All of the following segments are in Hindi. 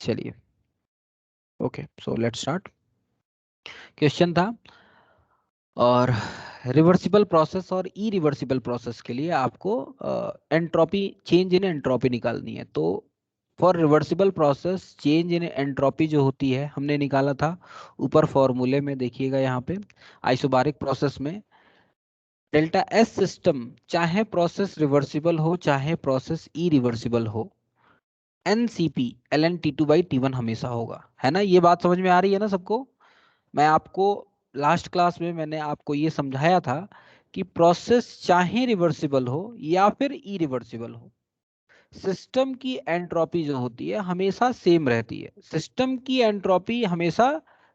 चलिए, okay, so let's start. Question था, और रिवर्सिबल प्रोसेस और इरिवर्सिबल प्रोसेस के लिए आपको एंट्रोपी, चेंज इन एंट्रोपी निकालनी है। तो for reversible process change in entropy जो होती है हमने निकाला था ऊपर फॉर्मूले में, देखिएगा यहाँ पे। आइसोबारिक प्रोसेस में डेल्टा एस सिस्टम, चाहे प्रोसेस रिवर्सिबल हो चाहे प्रोसेस इरिवर्सिबल हो, NCP ln T2 by T1 हमेशा होगा, है ना। ये बात समझ में आ रही है ना सबको। मैं आपको लास्ट क्लास में मैंने आपको ये समझाया था कि प्रोसेस चाहे रिवर्सिबल हो या फिर इरिवर्सिबल हो, सिस्टम की एंट्रोपी जो होती है हमेशा सेम रहती है। सिस्टम की एंट्रोपी हमेशा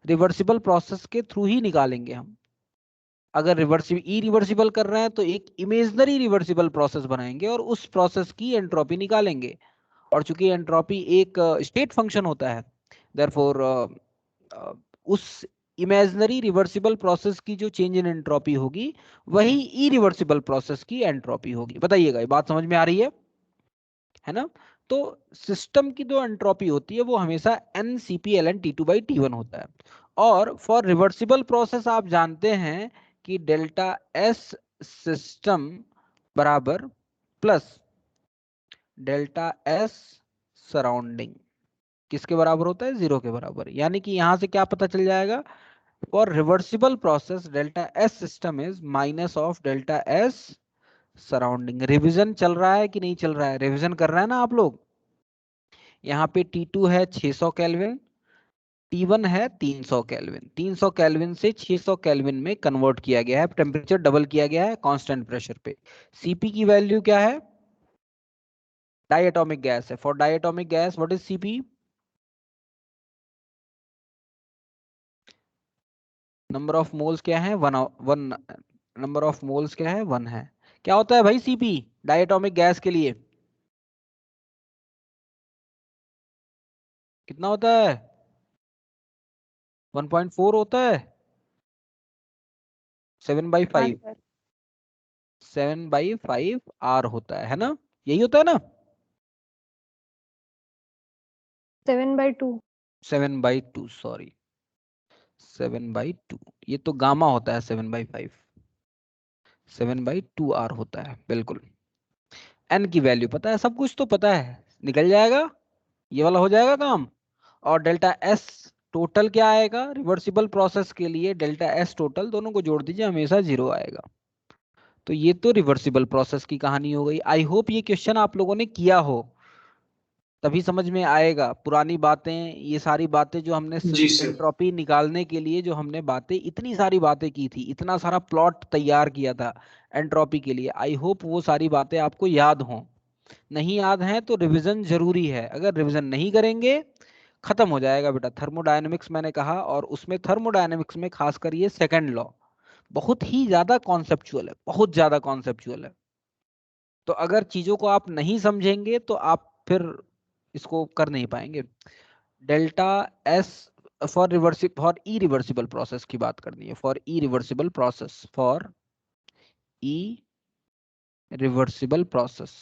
रिवर्सिबल प्रोसेस के थ्रू ही निकालेंगे हम। अगर रिवर्सिबल इरिवर्सिबल कर रहे हैं तो एक इमेजनरी रिवर्सिबल प्रोसेस बनाएंगे और उस प्रोसेस की एंट्रोपी निकालेंगे। और चूंकि एंट्रोपी एक स्टेट फंक्शन होता है, देयरफॉर उस इमेजिनरी रिवर्सिबल प्रोसेस की जो चेंज इन एंट्रोपी होगी वही इरिवर्सिबल प्रोसेस की एंट्रोपी होगी। बताइएगा, ये बात समझ में आ रही है ना। तो सिस्टम की जो एंट्रोपी होती है वो हमेशा NCP ln T2 by T1 होता है। और फॉर रिवर्सिबल प्रोसेस आप जानते हैं कि डेल्टा एस सिस्टम बराबर प्लस डेल्टा एस सराउंडिंग किसके बराबर होता है? जीरो के बराबर। यानी कि यहां से क्या पता चल जाएगा, for reversible process delta S system is minus of delta S surrounding. Revision चल रहा है कि नहीं चल रहा है? रिवीजन कर रहे हैं ना आप लोग। यहाँ पे T2 है 600 केल्विन, T1 है 300 केल्विन। 300 केल्विन से 600 केल्विन में कन्वर्ट किया गया है, टेम्परेचर डबल किया गया है कांस्टेंट प्रेशर पे। सीपी की वैल्यू क्या है? डायटोमिक गैस है। For diatomic gas what is CP? Number of moles क्या है? वन। नंबर ऑफ मोल्स क्या है? 1 है। क्या होता है भाई सीपी डायटोमिक गैस के लिए? कितना होता है? 1.4 होता है। 7/5। 7/5 R होता है ना? यही होता है ना? 7/2। 7/2, सॉरी, 7/2। ये तो गामा होता है। 7/5, 7/2 R होता है, बिल्कुल। एन की वैल्यू पता है, सब कुछ तो पता है, निकल जाएगा, ये वाला हो जाएगा काम। और डेल्टा एस टोटल क्या आएगा रिवर्सिबल प्रोसेस के लिए? डेल्टा एस टोटल दोनों को जोड़ दीजिए, हमेशा जीरो आएगा। तो ये तो रिवर्सिबल प्रोसेस की कहानी हो गई। आई होप ये क्वेश्चन आप लोगों ने किया हो, तभी समझ में आएगा। पुरानी बातें, ये सारी बातें जो हमने जी सर। एंट्रोपी निकालने के लिए जो हमने बातें, इतनी सारी बातें की थी, इतना सारा प्लॉट तैयार किया था एंट्रोपी के लिए, आई होप वो सारी बातें आपको याद हों। नहीं याद हैं तो रिवीजन जरूरी है। अगर रिवीजन नहीं करेंगे खत्म हो जाएगा बेटा। थर्मोडायनेमिक्स मैंने कहा, और उसमें थर्मोडायनेमिक्स में खासकर ये सेकंड लॉ बहुत ही ज्यादा कॉन्सेप्चुअल है, बहुत ज्यादा कॉन्सेप्चुअल है। तो अगर चीजों को आप नहीं समझेंगे तो आप फिर इसको कर नहीं पाएंगे। Delta S for E reversible process की बात करनी है। For E reversible process, for E reversible process,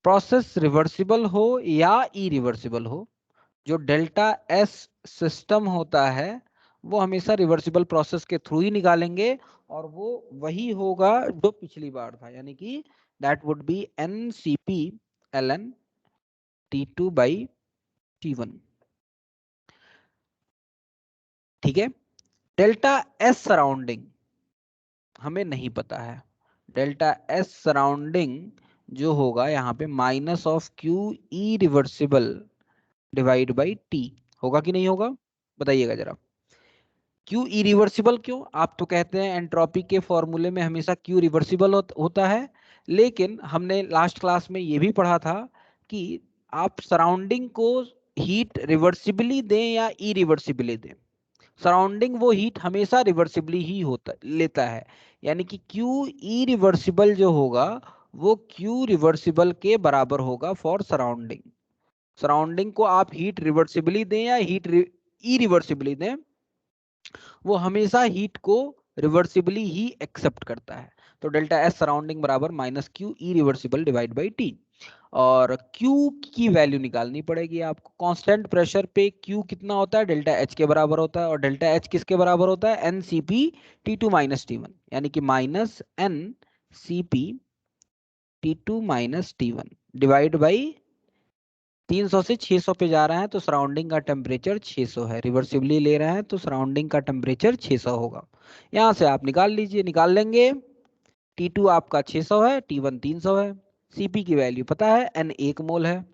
process reversible हो या इरिवर्सिबल हो, जो डेल्टा एस सिस्टम होता है वो हमेशा रिवर्सिबल प्रोसेस के थ्रू ही निकालेंगे। और वो वही होगा जो पिछली बार था, यानी कि that would B NCP ln T2 by T1। ठीक है। डेल्टा एस सराउंडिंग हमें नहीं पता है। डेल्टा एस सराउंडिंग जो होगा यहाँ पे minus of Q E reversible divide by T, होगा कि नहीं होगा? बताइएगा जरा। क्यू इरिवर्सिबल क्यों? आप तो कहते हैं एंट्रोपी के फॉर्मूले में हमेशा क्यू रिवर्सिबल होता है, लेकिन हमने लास्ट क्लास में ये भी पढ़ा था कि आप सराउंडिंग को हीट रिवर्सिबली दें या इरिवर्सिबली दें, सराउंडिंग वो हीट हमेशा रिवर्सिबली ही होता लेता है। यानी कि क्यू इरिवर्सिबल जो होगा वो क्यू रिवर्सिबल के बराबर होगा फॉर सराउंडिंग। सराउंडिंग को आप हीट रिवर्सिबली दें या हीट इरिवर्सिबली दें, वो हमेशा हीट को रिवर्सिबली ही एक्सेप्ट करता है। तो डेल्टा एस सराउंडिंग बराबर minus Q E reversible divide by T. और Q की वैल्यू निकालनी पड़ेगी आपको। कांस्टेंट प्रेशर पे Q कितना होता है, डेल्टा H के बराबर होता है, और डेल्टा H किसके बराबर होता है, NCP T2 माइनस T1, यानी कि minus NCP T2 minus T1 divide by 300 से 600 पे जा रहा है तो सराउंडिंग का टेम्परेचर 600 है, रिवर्सिबली ले रहे हैं तो सराउंडिंग का टेम्परेचर 600 होगा। यहां से आप निकाल लीजिए, निकाल लेंगे। T2 आपका 600 है, T1 300 है, Cp की वैल्यू पता है, N 1 मोल है,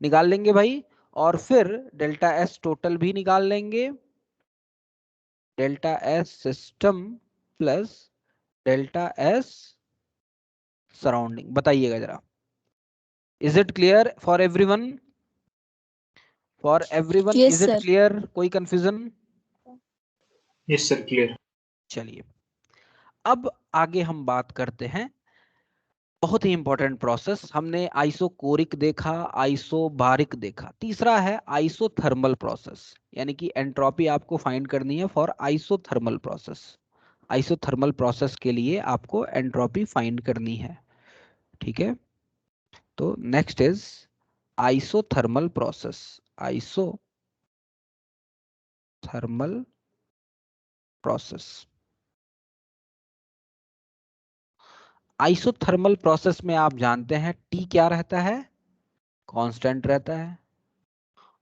निकाल लेंगे भाई। और फिर डेल्टा S टोटल भी निकाल लेंगे, delta S system plus delta S surrounding. बताइएगा जरा, is it clear for everyone? For everyone Yes, is it sir. Clear? कोई कंफ्यूजन? Yes sir, clear. चलिए अब आगे हम बात करते हैं, बहुत ही इंपॉर्टेंट प्रोसेस। हमने आइसोकोरिक देखा, आइसोबारिक देखा, तीसरा है आइसोथर्मल प्रोसेस, यानी कि एंट्रोपी आपको फाइंड करनी है for isothermal process. Isothermal process के लिए आपको एंट्रोपी फाइंड करनी है, ठीक है। तो next is isothermal process. Isothermal process, isothermal process में आप जानते हैं T क्या रहता है, कांस्टेंट रहता है।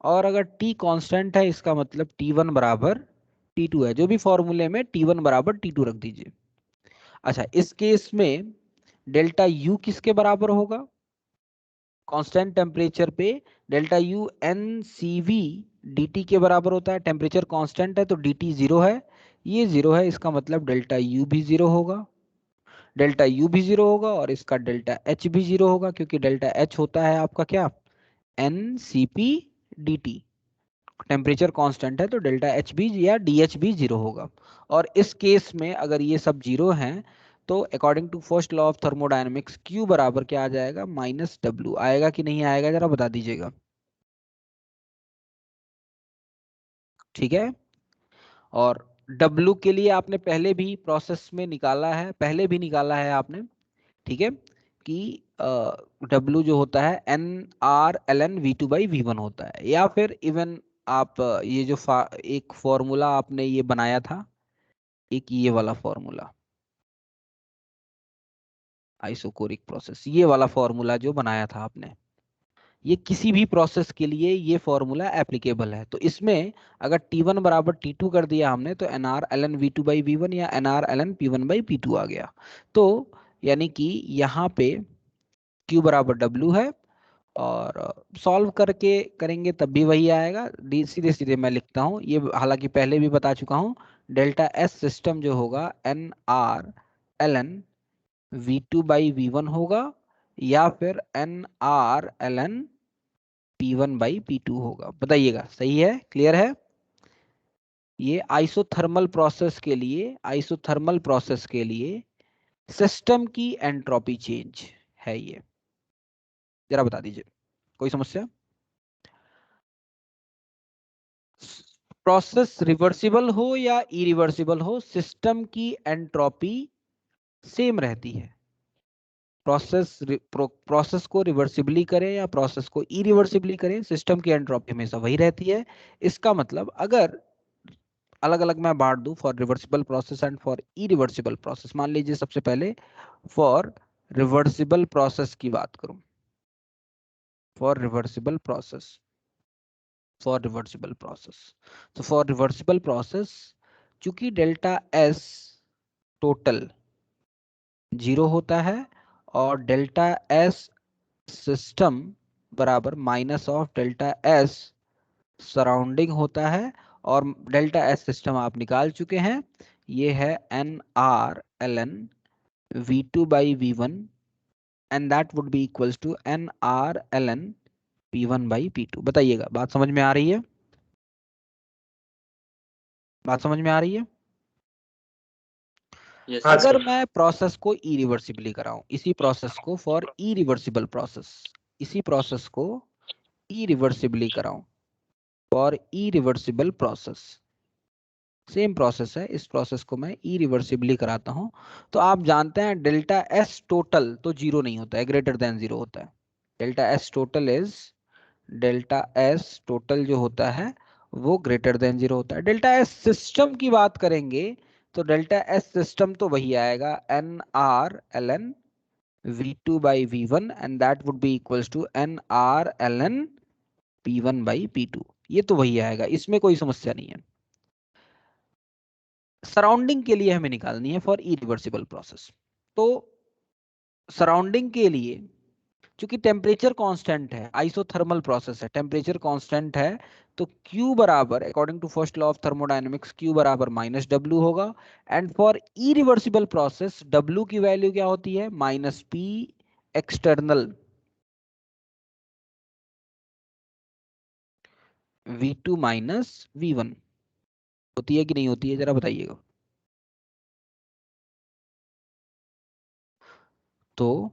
और अगर T कांस्टेंट है इसका मतलब T1 बराबर T2 है, जो भी फॉर्मूले में T1 बराबर T2 रख दीजिए। अच्छा, इस केस में डेल्टा U किसके बराबर होगा, कांस्टेंट टेम्परेचर पे डेल्टा U NCV dt के बराबर होता है। टेम्परेचर कांस्टेंट है तो dt 0 है, ये 0 है, इसका मतलब डेल्टा U भी 0 होगा, डेल्टा U भी 0 होगा, और इसका डेल्टा H भी 0 होगा, क्योंकि डेल्टा H होता है आपका क्या, NCP dt। टेम्परेचर कांस्टेंट है तो डेल्टा एच भी या डी एच भी 0 होगा। और इस केस में अगर ये सब 0 हैं तो according to first law of thermodynamics Q बराबर क्या आ जाएगा, माइनस W। आएगा कि नहीं आएगा, जरा बता दीजिएगा, ठीक है। और W के लिए आपने पहले भी प्रोसेस में निकाला है, पहले भी निकाला है आपने, ठीक है, कि W जो होता है NR ln V2/V1 होता है। या फिर इवन आप ये जो एक फॉर्मूला आपने ये बनाया था, एक ये वाला फॉर्मूला आइसोकोरिक प्रोसेस, ये वाला फॉर्मूला जो बनाया था आपने, ये किसी भी प्रोसेस के लिए ये फॉर्मूला एप्लीकेबल है। तो इसमें अगर T1 बराबर T2 कर दिया हमने तो NR ln V2/V1 या NR ln P1/P2 आ गया। तो यानी कि यहाँ पे Q बराबर W है, और सॉल्व करके करेंगे तब भी वही आएगा। सीधे सीधे मैं लिखता हूँ, ये हालांकि पहले भी बता चुका हूँ, डेल्टा S सिस्टम जो होगा NR ln V2/V1 होगा, या फिर NR ln P1/P2 होगा। बताइएगा, सही है, क्लियर है? ये आइसोथर्मल प्रोसेस के लिए, आइसोथर्मल प्रोसेस के लिए सिस्टम की एंट्रोपी चेंज है ये। जरा बता दीजिए, कोई समस्या? प्रोसेस रिवर्सिबल हो या इरिवर्सिबल हो, सिस्टम की एंट्रोपी सेम रहती है। प्रोसेस को रिवर्सिबली करें या प्रोसेस को इरिवर्सिबली करें, सिस्टम की एंट्रोपी हमेशा वही रहती है। इसका मतलब अगर अलग अलग मैं बांट दूं, for reversible process and for irreversible process, मान लीजिए सबसे पहले फॉर रिवर्सिबल प्रोसेस की बात करूं, for reversible process, for reversible process, तो फॉर रिवर्सिबल प्रोसेस चूंकि डेल्टा एस टोटल 0 होता है और डेल्टा एस सिस्टम बराबर minus of delta S surrounding होता है, और डेल्टा एस सिस्टम आप निकाल चुके हैं, ये है NR ln V2/V1 and that would be equals to NR ln P1/P2। बताइएगा, बात समझ में आ रही है? बात समझ में आ रही है? Yes, अगर sir. मैं प्रोसेस को इरिवर्सिबली कराऊं, इसी प्रोसेस को फॉर इरिवर्सिबल प्रोसेस, इसी प्रोसेस को इरिवर्सिबली कराऊं for irreversible process, same process है, इस प्रोसेस को मैं इरिवर्सिबली कराता हूं, तो आप जानते हैं डेल्टा एस टोटल तो 0 नहीं होता है, ग्रेटर देन 0 होता है। Delta S total is, delta S total जो होता है वो ग्रेटर देन 0 होता है। डेल्टा एस सिस्टम की बात करेंगे तो डेल्टा एस सिस्टम तो वही आएगा N R L N V2 by V1 and that would be equals to NR ln P1 by P2। ये तो वही आएगा, इसमें कोई समस्या नहीं है। सराउंडिंग के लिए हमें निकालनी है फॉर इरिवर्सिबल प्रोसेस। तो सराउंडिंग के लिए चूंकि टेम्परेचर कांस्टेंट है, आइसोथर्मल प्रोसेस है, टेम्परेचर कांस्टेंट है, तो Q बराबर according to first law of thermodynamics Q बराबर माइनस डब्ल्यू होगा। And for irreversible process W की वैल्यू क्या होती है? Minus P external V2 minus V1 होती है कि नहीं होती है, जरा बताइएगा। तो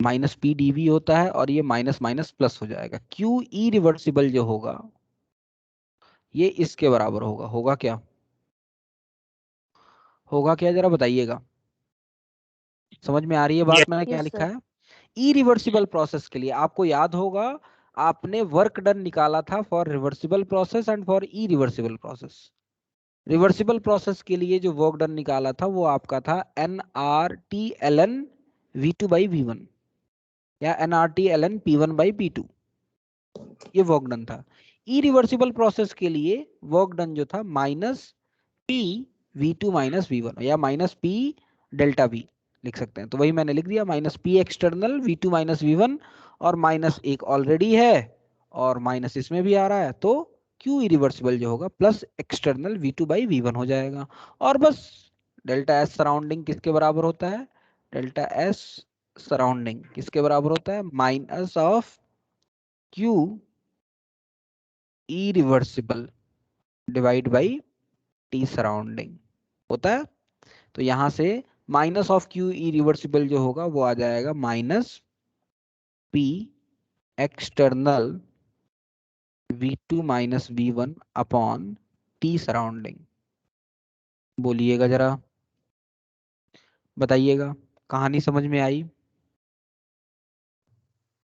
माइनस पी डीवी होता है और ये माइनस माइनस प्लस हो जाएगा। क्यू ई रिवर्सिबल जो होगा ये इसके बराबर होगा। होगा क्या? होगा क्या, जरा बताइएगा। समझ में आ रही है Yes. बात मैंने क्या Yes, लिखा sir. है? इरिवर्सिबल प्रोसेस के लिए आपको याद होगा आपने वर्क डन निकाला था for reversible process and for irreversible process. Reversible process के लिए जो वर्क डन निकाला था वो आपका था N R T L N V2/V1 या N R T L N P1 by P2, ये वर्क डन था। इरिवर्सिबल प्रोसेस के लिए वर्क डन जो था minus P V2 minus V1 या माइनस पी डेल्टा V लिख सकते हैं। तो वही मैंने लिख दिया, minus P external V2 minus V1, और माइनस एक ऑलरेडी है और माइनस इसमें भी आ रहा है, तो Q इरिवर्सिबल जो होगा प्लस एक्सटर्नल V2/V1 हो जाएगा। और बस डेल्टा एस सराउंडिंग किसके बराबर होता है? डेल्टा एस सराउंडिंग किसके बराबर होता है? Minus of Q irreversible divide by T surrounding होता है। तो यहां से माइनस ऑफ क्यू इरिवर्सिबल जो होगा वो आ जाएगा minus P external V2 minus V1 upon T surrounding. बोलिएगा जरा, बताइएगा, कहानी समझ में आई?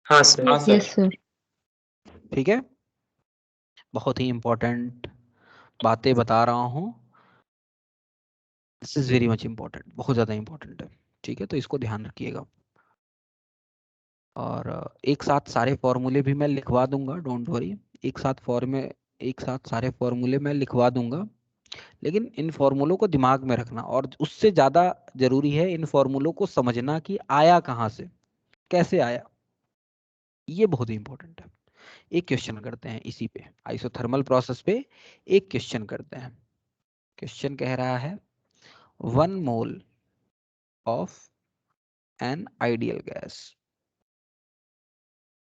हाँ सर। Yes, sir. ठीक है, बहुत ही इंपॉर्टेंट बातें बता रहा हूं। This is very much important, बहुत ज्यादा इंपॉर्टेंट है। ठीक है, तो इसको ध्यान रखिएगा। और एक साथ सारे फॉर्मूले भी मैं लिखवा दूंगा, डोंट वरी। एक साथ सारे फॉर्मूले मैं लिखवा दूंगा, लेकिन इन फॉर्मूलों को दिमाग में रखना, और उससे ज्यादा जरूरी है इन फॉर्मूलों को समझना कि आया कहाँ से, कैसे आया, ये बहुत ही इंपॉर्टेंट है। एक क्वेश्चन करते हैं इसी पे, आइसोथर्मल प्रोसेस पे एक क्वेश्चन करते हैं। क्वेश्चन कह रहा है 1 mole of an ideal gas,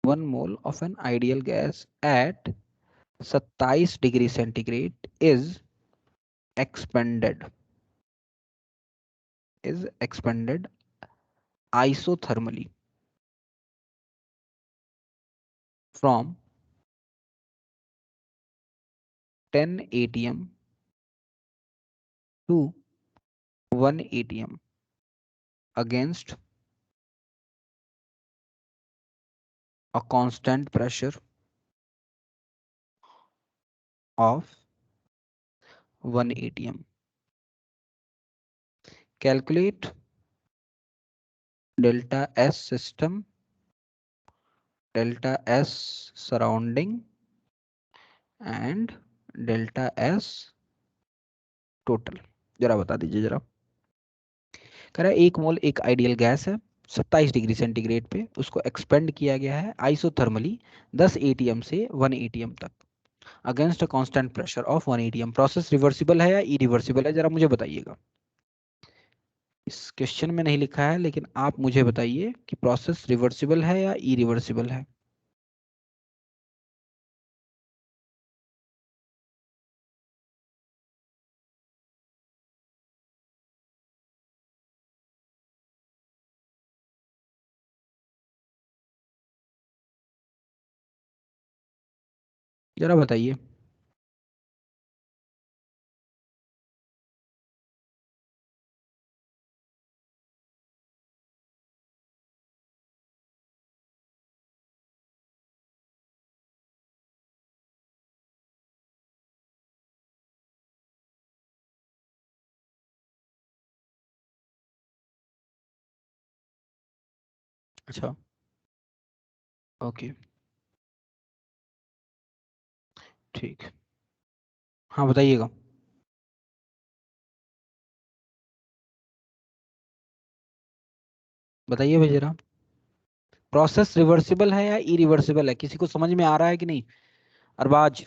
1 mole of an ideal gas eight 27 degree centigrade expanded is expanded isothermally from 10 atm to 1 atm against a constant pressure of 1 atm. Calculate delta S system, delta S surrounding and delta S total। जरा बता दीजिए जरा। कह रहा है 1 मोल एक आइडियल गैस है, 27 डिग्री सेंटीग्रेड पे उसको एक्सपेंड किया गया है आइसोथर्मली 10 एटीएम से 1 एटीएम तक against a constant pressure of 1 ATM. Process reversible है या इरिवर्सिबल है, जरा मुझे बताइएगा। इस क्वेश्चन में नहीं लिखा है, लेकिन आप मुझे बताइए कि प्रोसेस रिवर्सिबल है या इरिवर्सिबल है। जरा बताइए। अच्छा, ओके, ठीक। हाँ बताइएगा। बताइए भाई जरा, प्रोसेस रिवर्सिबल है या इरिवर्सिबल है, किसी को समझ में आ रहा है कि नहीं? अरबाज,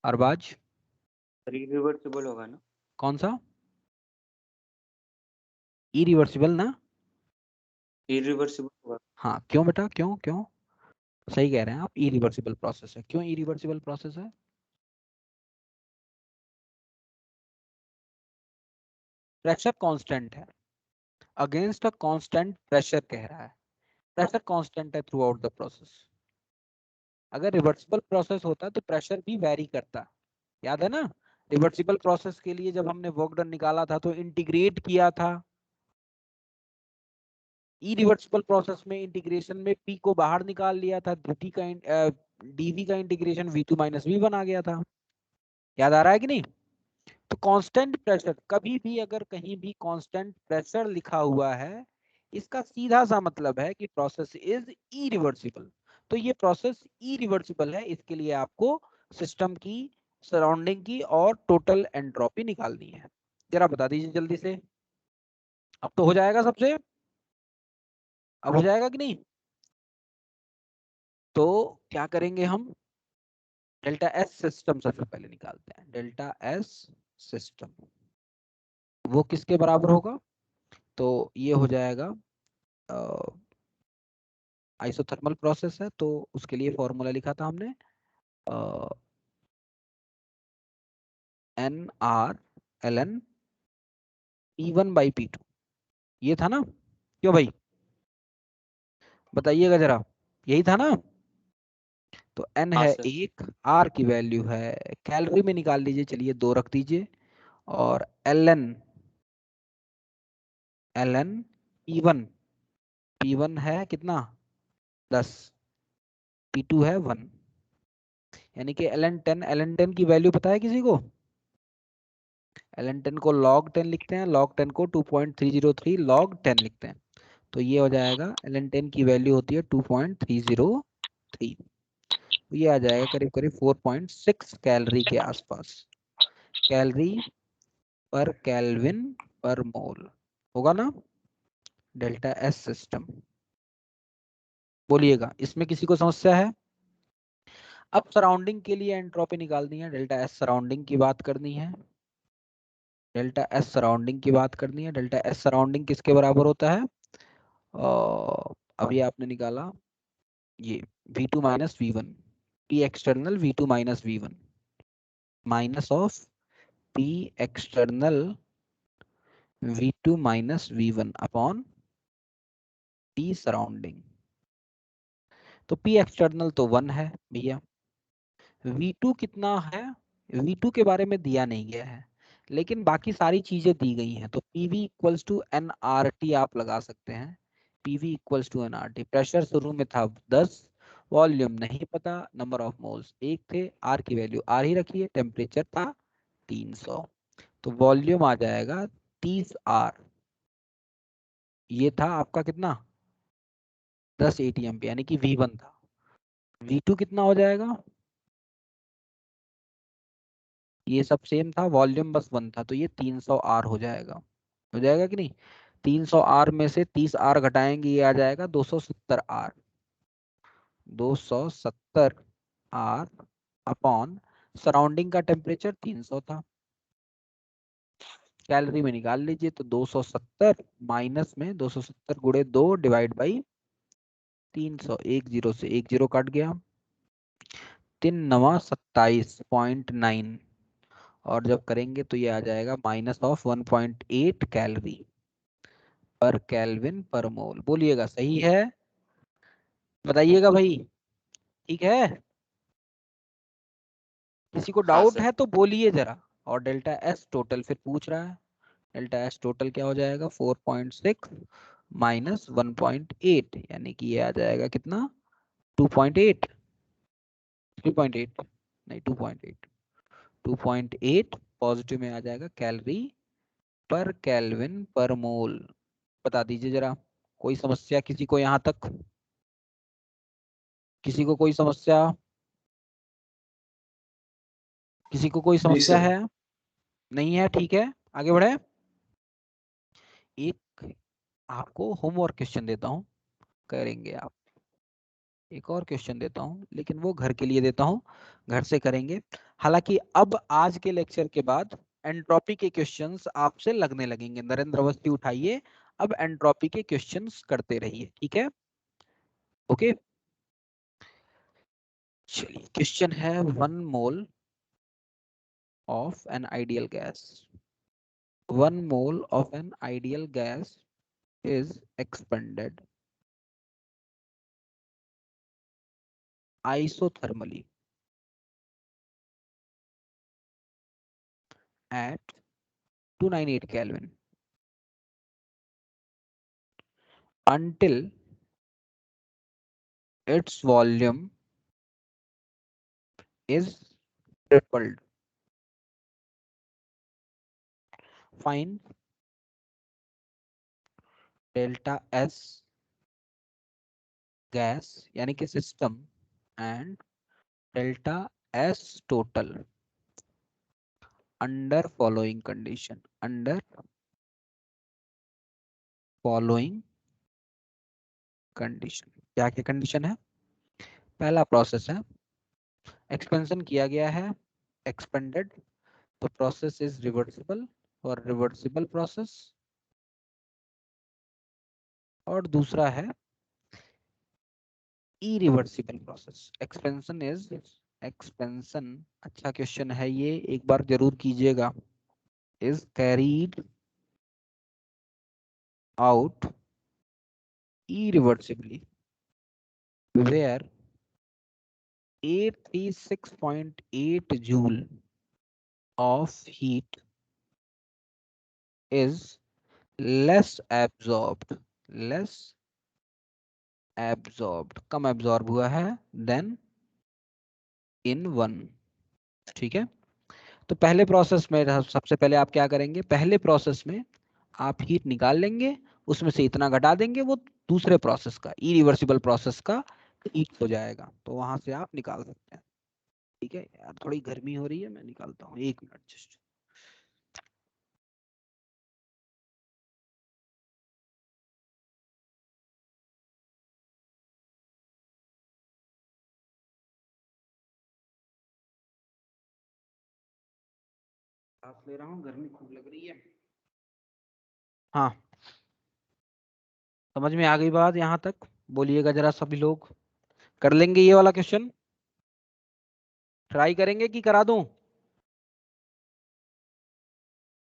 अरबाज, रिवर्सिबल होगा ना? कौन सा? इरिवर्सिबल ना? इरिवर्सिबल होगा। हाँ, क्यों बेटा, क्यों क्यों? सही कह रहे हैं आप, इरिवर्सिबल प्रोसेस है। क्यों इरिवर्सिबल प्रोसेस है? प्रेशर कांस्टेंट है, अगेंस्ट अ कांस्टेंट प्रेशर कह रहा है। प्रेशर कांस्टेंट है थ्रू आउट द प्रोसेस। अगर रिवर्सिबल प्रोसेस होता तो प्रेशर भी वैरी करता। याद है ना, रिवर्सिबल प्रोसेस के लिए जब हमने वर्क डन निकाला था तो इंटीग्रेट किया था। इरिवर्सिबल प्रोसेस में इंटीग्रेशन में पी को बाहर निकाल लिया था, डीवी का इंटीग्रेशन V2 माइनस V1 आ गया था। याद आ रहा है कि नहीं? तो कांस्टेंट प्रेशर, कभी भी अगर कहीं भी कांस्टेंट प्रेशर लिखा हुआ है, इसका सीधा सा मतलब है कि प्रोसेस इज इरिवर्सिबल। तो ये प्रोसेस इरिवर्सिबल है, इसके लिए आपको सिस्टम की, सराउंडिंग की और टोटल एंट्रोपी निकालनी है। जरा बता दीजिए जल्दी से। अब तो हो जाएगा सबसे, अब हो जाएगा कि नहीं? तो क्या करेंगे हम, डेल्टा एस सिस्टम सबसे पहले निकालते हैं। डेल्टा एस सिस्टम वो किसके बराबर होगा? तो ये हो जाएगा, आइसोथर्मल प्रोसेस है तो उसके लिए फॉर्मूला लिखा था हमने, N R L N P1/P2, ये था ना? क्यों भाई, बताइएगा जरा, यही था ना? तो एन हाँ है सर। 1, आर की वैल्यू है, कैलोरी में निकाल लीजिए, चलिए 2 रख दीजिए। और L N, L N P1, P1 है कितना, 10, P2 है 1, यानी कि ln 10, ln 10 की वैल्यू पता है किसी को? ln 10 को log 10 लिखते हैं, log 10 को 2.303 log 10 लिखते हैं। तो ये हो जाएगा, ln 10 की वैल्यू होती है 2.303, तो ये आ जाएगा करीब करीब 4.6 कैलोरी के आसपास, कैलोरी पर केल्विन पर मोल होगा ना? डेल्टा एस सिस्टम, बोलिएगा इसमें किसी को समस्या है? अब सराउंडिंग के लिए एंट्रोपी निकालनी है, डेल्टा एस सराउंडिंग की बात करनी है, डेल्टा एस सराउंडिंग की बात करनी है। डेल्टा एस सराउंडिंग किसके बराबर होता है? अभी आपने निकाला ये V2 minus V1, P external V2 minus V1 minus of P external V2 minus V1 upon P surrounding. तो P एक्सटर्नल तो 1 है भैया, V2 कितना है, V2 के बारे में दिया नहीं गया है, लेकिन बाकी सारी चीजें दी गई हैं। तो PV इक्वल्स टू nRT आप लगा सकते हैं, PV equals to nRT। Pressure शुरू में था 10, वॉल्यूम नहीं पता, नंबर ऑफ मोल्स 1 थे, R की वैल्यू R ही रखिए, टेम्परेचर था 300, तो वॉल्यूम आ जाएगा 30 R। ये था आपका कितना, 10 ATM, यानी कि V1 था। V2 कितना हो जाएगा, ये सब सेम था, वॉल्यूम बस 1 था, तो ये 300 R हो जाएगा कि नहीं? 300 R में से 30 R घटाएंगे, ये आ जाएगा 270 R, 270 R अपॉन सराउंडिंग का टेम्परेचर 300 था, कैलोरी में निकाल लीजिए। तो 270 माइनस में 270 गुणे 2 डिवाइड बाई 300, एक जीरो से एक जीरो कट गया, 3×9 = 27.9, और जब करेंगे तो ये आ जाएगा माइनस ऑफ 1.8 कैलोरी पर केल्विन पर मोल। बोलिएगा सही है, बताइएगा भाई, ठीक है? किसी को हाँ डाउट सर। है तो बोलिए जरा। और डेल्टा एस टोटल फिर पूछ रहा है, डेल्टा एस टोटल क्या हो जाएगा, 4.6 माइनस 1.8, यानी कि ये आ जाएगा कितना, 2.8, 3.8 नहीं, 2.8, 2.8 पॉजिटिव में आ जाएगा कैलोरी पर केल्विन पर मोल। बता दीजिए जरा, कोई समस्या किसी को यहाँ तक? किसी को कोई समस्या? किसी को कोई नहीं समस्या सर। है? नहीं है, ठीक है, आगे बढ़े। एक आपको होमवर्क क्वेश्चन देता हूं, करेंगे आप। एक और क्वेश्चन देता हूं, लेकिन वो घर के लिए देता हूं, घर से करेंगे। हालांकि अब आज के लेक्चर के बाद एंट्रोपी के क्वेश्चंस आपसे लगने लगेंगे। नरेंद्र अवस्थी उठाइए, अब एंट्रोपी के क्वेश्चंस करते रहिए, ठीक है? ओके, चलिए क्वेश्चन है 1 mole of an ideal gas, 1 mole of an ideal gas is expanded isothermally at 298 Kelvin until its volume is tripled. Find delta S gas यानी कि system and delta S total under following condition. Under following condition, क्या क्या कंडीशन है? पहला प्रोसेस है, एक्सपेंशन किया गया है, एक्सपेंडेड, तो प्रोसेस इज रिवर्सिबल और रिवर्सिबल प्रोसेस। और दूसरा है irreversible process. Expansion is, expansion, अच्छा क्वेश्चन है ये, एक बार जरूर कीजिएगा, is carried out irreversibly where 836.8 joule of heat is less absorbed, less absorbed, come absorb हुआ है than in 1, ठीक है? तो पहले प्रोसेस में सबसे पहले आप क्या करेंगे, पहले प्रोसेस में आप हीट निकाल लेंगे, उसमें से इतना घटा देंगे, वो दूसरे प्रोसेस का, इरिवर्सिबल प्रोसेस का हीट हो जाएगा, तो वहां से आप निकाल सकते हैं, ठीक है? यार थोड़ी गर्मी हो रही है, मैं निकालता हूँ, 1 मिनट जस्ट। सांस ले रहा हूँ, गर्मी खूब लग रही है। हाँ, समझ में आ गई बात यहाँ तक? बोलिएगा जरा सभी लोग, कर लेंगे ये वाला क्वेश्चन? ट्राई करेंगे कि करा दूं?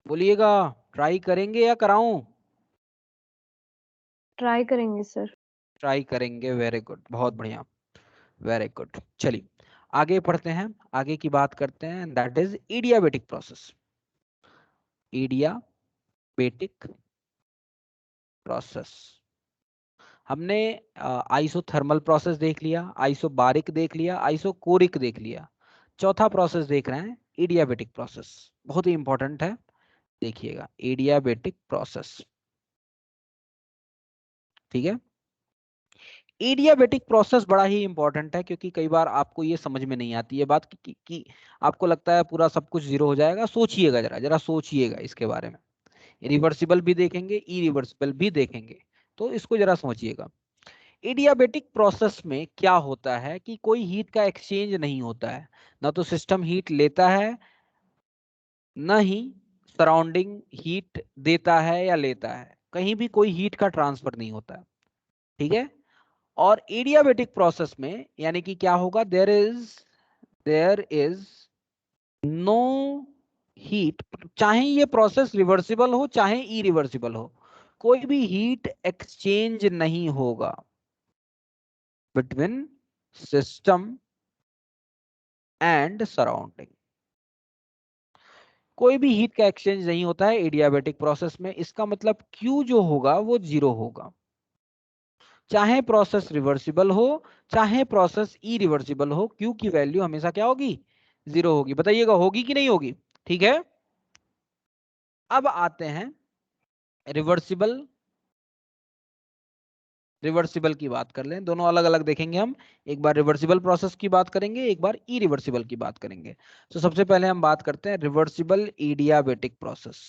बोलिएगा, ट्राई करेंगे या कराऊं? ट्राई करेंगे सर। ट्राई करेंगे, वेरी गुड, बहुत बढ़िया, वेरी गुड। चलिए आगे पढ़ते हैं, आगे की बात करते हैं, that is adiabatic process. Adiabatic process, हमने आइसोथर्मल प्रोसेस देख लिया, आइसोबारिक देख लिया, आइसोकोरिक देख लिया, चौथा प्रोसेस देख रहे हैं एडियाबेटिक प्रोसेस, बहुत ही इंपॉर्टेंट है, देखिएगा एडियाबेटिक प्रोसेस, ठीक है? एडियाबेटिक प्रोसेस बड़ा ही इंपॉर्टेंट है, क्योंकि कई बार आपको ये समझ में नहीं आती है बात कि आपको लगता है पूरा सब कुछ जीरो हो जाएगा। सोचिएगा जरा, जरा सोचिएगा इसके बारे में, रिवर्सिबल भी देखेंगे, इरिवर्सिबल भी देखेंगे, तो इसको जरा समझिएगा। एडियाबेटिक प्रोसेस में क्या होता है कि कोई हीट का एक्सचेंज नहीं होता है, ना तो सिस्टम हीट लेता है, ना ही सराउंडिंग हीट देता है या लेता है, कहीं भी कोई हीट का ट्रांसफर नहीं होता है, ठीक है? और एडियाबेटिक प्रोसेस में यानी कि क्या होगा, देयर इज नो हीट, चाहे ये प्रोसेस रिवर्सिबल हो चाहे इरिवर्सिबल हो, कोई भी हीट एक्सचेंज नहीं होगा बिटवीन सिस्टम एंड सराउंडिंग, कोई भी हीट का एक्सचेंज नहीं होता है एडियाबेटिक प्रोसेस में। इसका मतलब Q जो होगा वो 0 होगा, चाहे प्रोसेस रिवर्सिबल हो चाहे प्रोसेस इरिवर्सिबल हो, Q की वैल्यू हमेशा क्या होगी, 0 होगी। बताइएगा होगी कि नहीं होगी? ठीक है, अब आते हैं रिवर्सिबल रिवर्सिबल की बात कर लें, दोनों अलग अलग देखेंगे हम। एक बार रिवर्सिबल प्रोसेस की बात करेंगे, एक बार इरिवर्सिबल की बात करेंगे। तो सबसे पहले हम बात करते हैं reversible adiabatic process.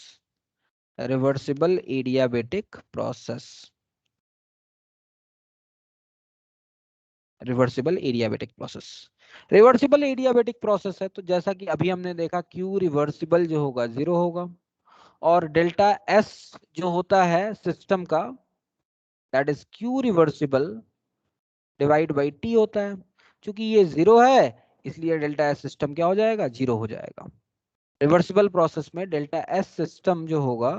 Reversible adiabatic process, reversible adiabatic process. Reversible adiabatic process है तो जैसा कि अभी हमने देखा, क्यू रिवर्सिबल जो होगा 0 होगा, और डेल्टा एस जो होता है सिस्टम का, that is Q reversible divide by T होता है। क्योंकि ये 0 है इसलिए डेल्टा एस सिस्टम क्या हो जाएगा, 0 हो जाएगा। रिवर्सिबल प्रोसेस में डेल्टा एस सिस्टम जो होगा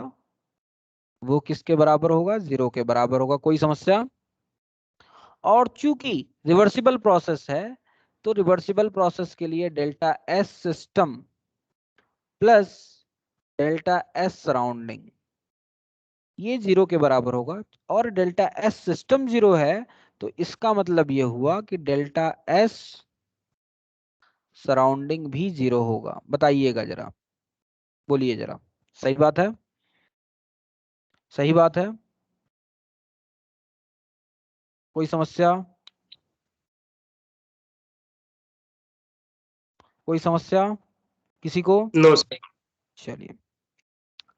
वो किसके बराबर होगा, 0 के बराबर होगा। कोई समस्या? और चूंकि रिवर्सिबल प्रोसेस है तो रिवर्सिबल प्रोसेस के लिए delta S system plus delta S surrounding ये 0 के बराबर होगा। और डेल्टा एस सिस्टम 0 है तो इसका मतलब ये हुआ कि डेल्टा एस सराउंडिंग भी 0 होगा। बताइएगा जरा, बोलिए जरा, सही बात है? सही बात है? कोई समस्या? कोई समस्या किसी को? No sir. चलिए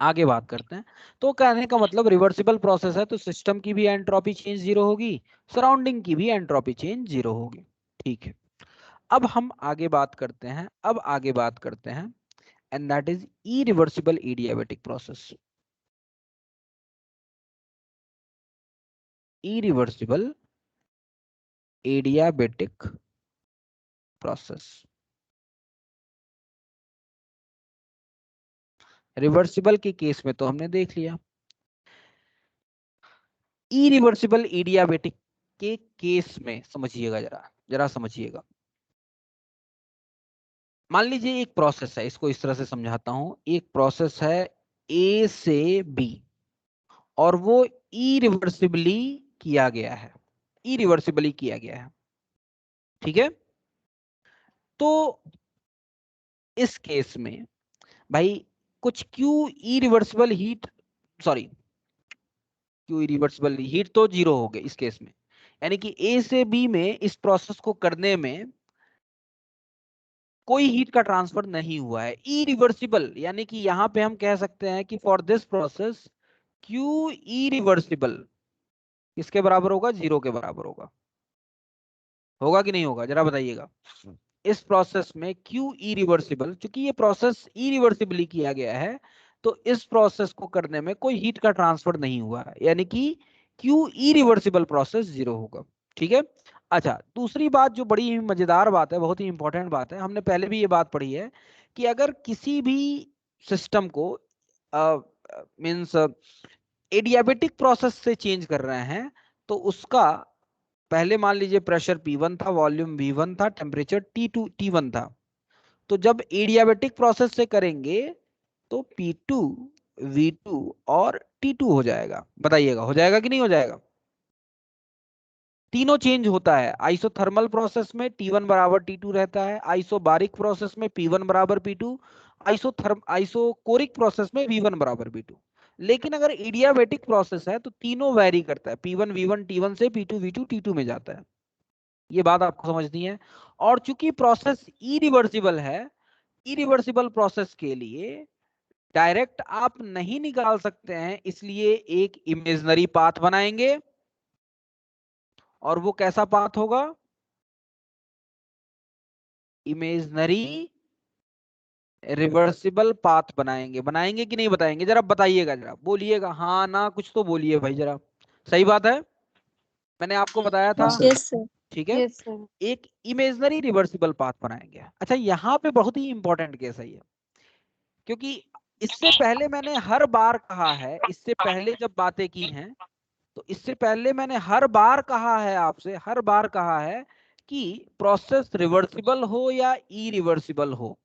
आगे बात करते हैं। तो कहने का मतलब रिवर्सिबल प्रोसेस है तो सिस्टम की भी एंट्रोपी चेंज 0 होगी, सराउंडिंग की भी एंट्रोपी चेंज 0 होगी। ठीक है, अब हम आगे बात करते हैं, अब आगे बात करते हैं, and that is irreversible adiabatic process. Irreversible adiabatic process. Reversible के केस में तो हमने देख लिया, इरिवर्सिबल एडियाबेटिक के केस में समझिएगा, जरा जरा समझिएगा। मान लीजिए एक प्रोसेस है, इसको इस तरह से समझाता हूं। एक प्रोसेस है ए से बी और वो इरिवर्सिबली किया गया है, इरिवर्सिबली किया गया है। ठीक है, तो इस केस में भाई कुछ Q irreversible heat, sorry Q irreversible heat तो 0 हो गए इस केस में, यानी कि ए से बी में इस प्रोसेस को करने में कोई हीट का ट्रांसफर नहीं हुआ है, इरिवर्सिबल। यानी कि यहां पे हम कह सकते हैं कि for this process Q irreversible किसके बराबर होगा, 0 के बराबर होगा। होगा कि नहीं होगा जरा बताइएगा। इस प्रोसेस में क्यू इरिवर्सिबल, क्योंकि ये प्रोसेस इरिवर्सिबली किया गया है तो इस प्रोसेस को करने में कोई हीट का ट्रांसफर नहीं हुआ है, यानी कि क्यू इरिवर्सिबल प्रोसेस 0 होगा। ठीक है, अच्छा दूसरी बात जो बड़ी ही मजेदार बात है, बहुत ही इंपॉर्टेंट बात है, हमने पहले भी ये बात पढ़ी है कि अगर किसी भी सिस्टम को मींस एडियाबेटिक प्रोसेस से चेंज कर रहे हैं तो उसका पहले मान लीजिए प्रेशर P1 था, वॉल्यूम V1 था, टेम्परेचर T1 था। तो जब एडियाबेटिक प्रोसेस से करेंगे तो P2 V2 और T2 हो जाएगा। बताइएगा हो जाएगा कि नहीं हो जाएगा? तीनों चेंज होता है। आइसोथर्मल प्रोसेस में T1 बराबर T2 रहता है, आइसोबारिक प्रोसेस में P1 बराबर P2, आइसोकोरिक प्रोसेस में V1 बराबर V2। लेकिन अगर एडियाबेटिक प्रोसेस है तो तीनों वैरी करता है, P1 V1 T1 से P2 V2 T2 में जाता है। ये बात आपको समझनी है। और चूंकि प्रोसेस इरिवर्सिबल है, इरिवर्सिबल प्रोसेस के लिए डायरेक्ट आप नहीं निकाल सकते हैं, इसलिए एक इमेजिनरी पाथ बनाएंगे। और वो कैसा पाथ होगा? इमेजिनरी रिवर्सिबल पाथ बनाएंगे। बनाएंगे कि नहीं बताएंगे जरा बताइएगा, जरा बोलिएगा हाँ ना, कुछ तो बोलिए भाई जरा। सही बात है, मैंने आपको बताया था। Yes sir. ठीक है, यस सर। एक इमेजिनरी रिवर्सिबल पाथ बनाएंगे। अच्छा यहाँ पे बहुत ही इंपॉर्टेंट केस है ये, क्योंकि इससे पहले मैंने हर बार कहा है, इससे पहले जब बातें की हैं तो इससे पहले मैंने हर बार कहा है आपसे, हर बार कहा है कि प्रोसेस रिवर्सिबल हो या इरिवर्सिबल हो,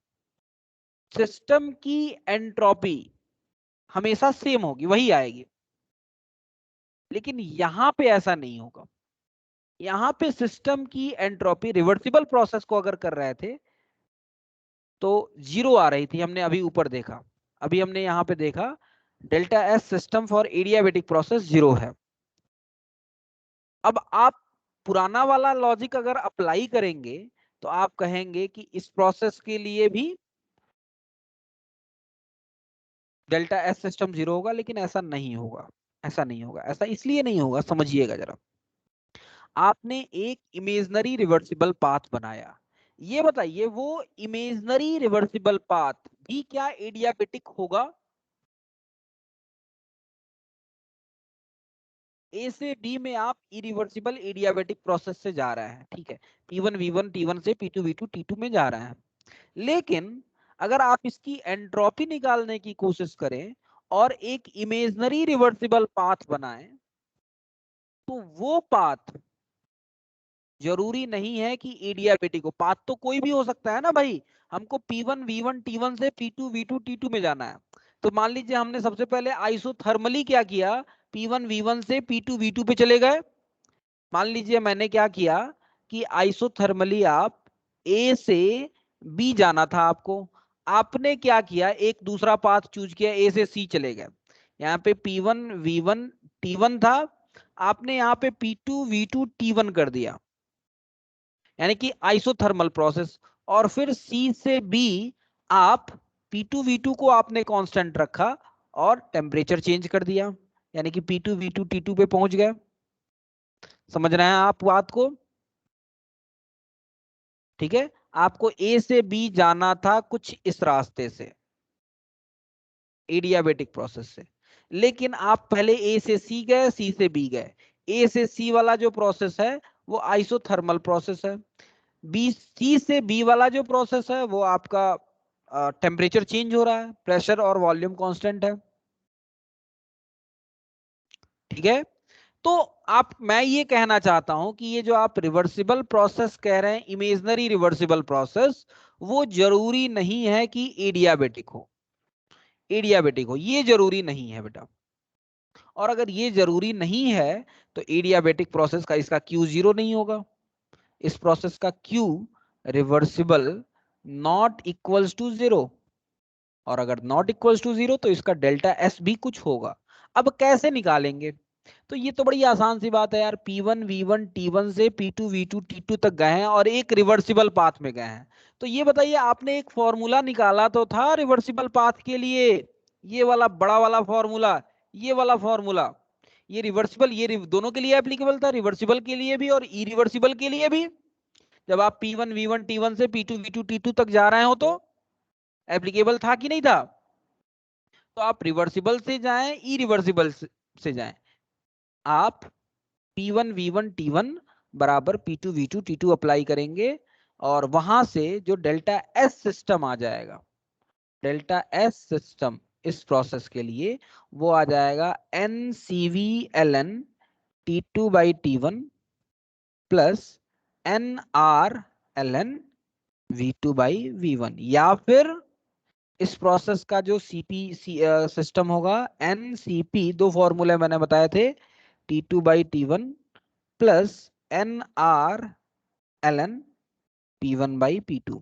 सिस्टम की एंट्रोपी हमेशा सेम होगी, वही आएगी। लेकिन यहां पे ऐसा नहीं होगा। यहां पे सिस्टम की एंट्रोपी रिवर्सिबल प्रोसेस को अगर कर रहे थे तो 0 आ रही थी, हमने अभी ऊपर देखा, अभी हमने यहां पे देखा delta S system for adiabatic process 0 है। अब आप पुराना वाला लॉजिक अगर अप्लाई करेंगे तो आप कहेंगे कि इस प्रोसेस के लिए भी डेल्टा एस सिस्टम 0 होगा, लेकिन ऐसा नहीं होगा। ऐसा नहीं होगा, ऐसा इसलिए नहीं होगा, समझिएगा जरा। आपने एक इमेजनरी रिवर्सिबल पाथ बनाया, ये बताइए वो इमेजनरी रिवर्सिबल पाथ भी क्या एडियाबेटिक होगा? ए से डी में आप इरिवर्सिबल एडियाबेटिक प्रोसेस से जा रहे हैं, ठीक है, P1 V1 T1 से P2 V2 T2 में जा रहे हैं। लेकिन अगर आप इसकी एंट्रोपी निकालने की कोशिश करें और एक इमेजनरी रिवर्सिबल पाथ बनाएं, तो वो पाथ जरूरी नहीं है कि एडियाबेटिक हो। पाथ तो कोई भी हो सकता है ना भाई। हमको P1 V1 T1 से P2 V2 T2 में जाना है, तो मान लीजिए हमने सबसे पहले आइसोथर्मली क्या किया, P1 V1 से P2 V2 पे चले गए। मान लीजिए मैंने क्या किया कि आइसोथर्मली आप ए से बी जाना था आपको, आपने क्या किया, एक दूसरा पाथ चूज किया, ए से सी चले गए। यहाँ पे P1 V1 T1 था, आपने यहाँ पे P2 V2 T1 कर दिया, यानी कि आइसोथर्मल प्रोसेस। और फिर सी से बी आप P2 V2 को आपने कांस्टेंट रखा और टेम्परेचर चेंज कर दिया, यानी कि P2 V2 T2 पे पहुंच गए। समझ रहे हैं आप बात को? ठीक है, आपको ए से बी जाना था कुछ इस रास्ते से, एडियाबेटिक प्रोसेस से, लेकिन आप पहले ए से सी गए, सी से बी गए। ए से सी वाला जो प्रोसेस है वो आइसोथर्मल प्रोसेस है। बी सी से बी वाला जो प्रोसेस है वो आपका टेम्परेचर चेंज हो रहा है, प्रेशर और वॉल्यूम कांस्टेंट है। ठीक है, तो मैं ये कहना चाहता हूं कि ये जो आप रिवर्सिबल प्रोसेस कह रहे हैं, इमेजनरी रिवर्सिबल प्रोसेस, वो जरूरी नहीं है कि एडियाबेटिक हो। एडियाबेटिक हो ये जरूरी नहीं है बेटा। और अगर ये जरूरी नहीं है तो एडियाबेटिक प्रोसेस का इसका क्यू 0 नहीं होगा। इस प्रोसेस का Q reversible not equals to 0, और अगर नॉट इक्वल्स टू 0 तो इसका डेल्टा एस भी कुछ होगा। अब कैसे निकालेंगे? तो ये तो बड़ी आसान सी बात है यार। P1 V1 T1 से P2 V2 T2 तक गए हैं और एक रिवर्सिबल पाथ में गए हैं। तो ये बताइए, आपने एक फॉर्मूला निकाला तो था रिवर्सिबल पाथ के लिए, ये वाला बड़ा वाला फॉर्मूला, ये वाला फॉर्मूला। ये रिवर्सिबल, ये दोनों के लिए एप्लीकेबल था, रिवर्सिबल के लिए भी और इरिवर्सिबल के लिए भी। जब आप P1 V1 T1 से P2 V2 T2 तक जा रहे हो तो एप्लीकेबल था कि नहीं था? तो आप रिवर्सिबल से जाएं, इरिवर्सिबल से जाएं। आप P1 V1 T1 बराबर P2 V2 T2 अप्लाई करेंगे और वहां से जो डेल्टा एस सिस्टम आ जाएगा, डेल्टा एस सिस्टम इस प्रोसेस के लिए वो आ जाएगा NCV ln T2 by T1 plus NR ln V2 by V1, या फिर इस प्रोसेस का जो CP सिस्टम होगा NCP, दो फॉर्मूले मैंने बताए थे, T2 by T1 plus NR ln P1 by P2,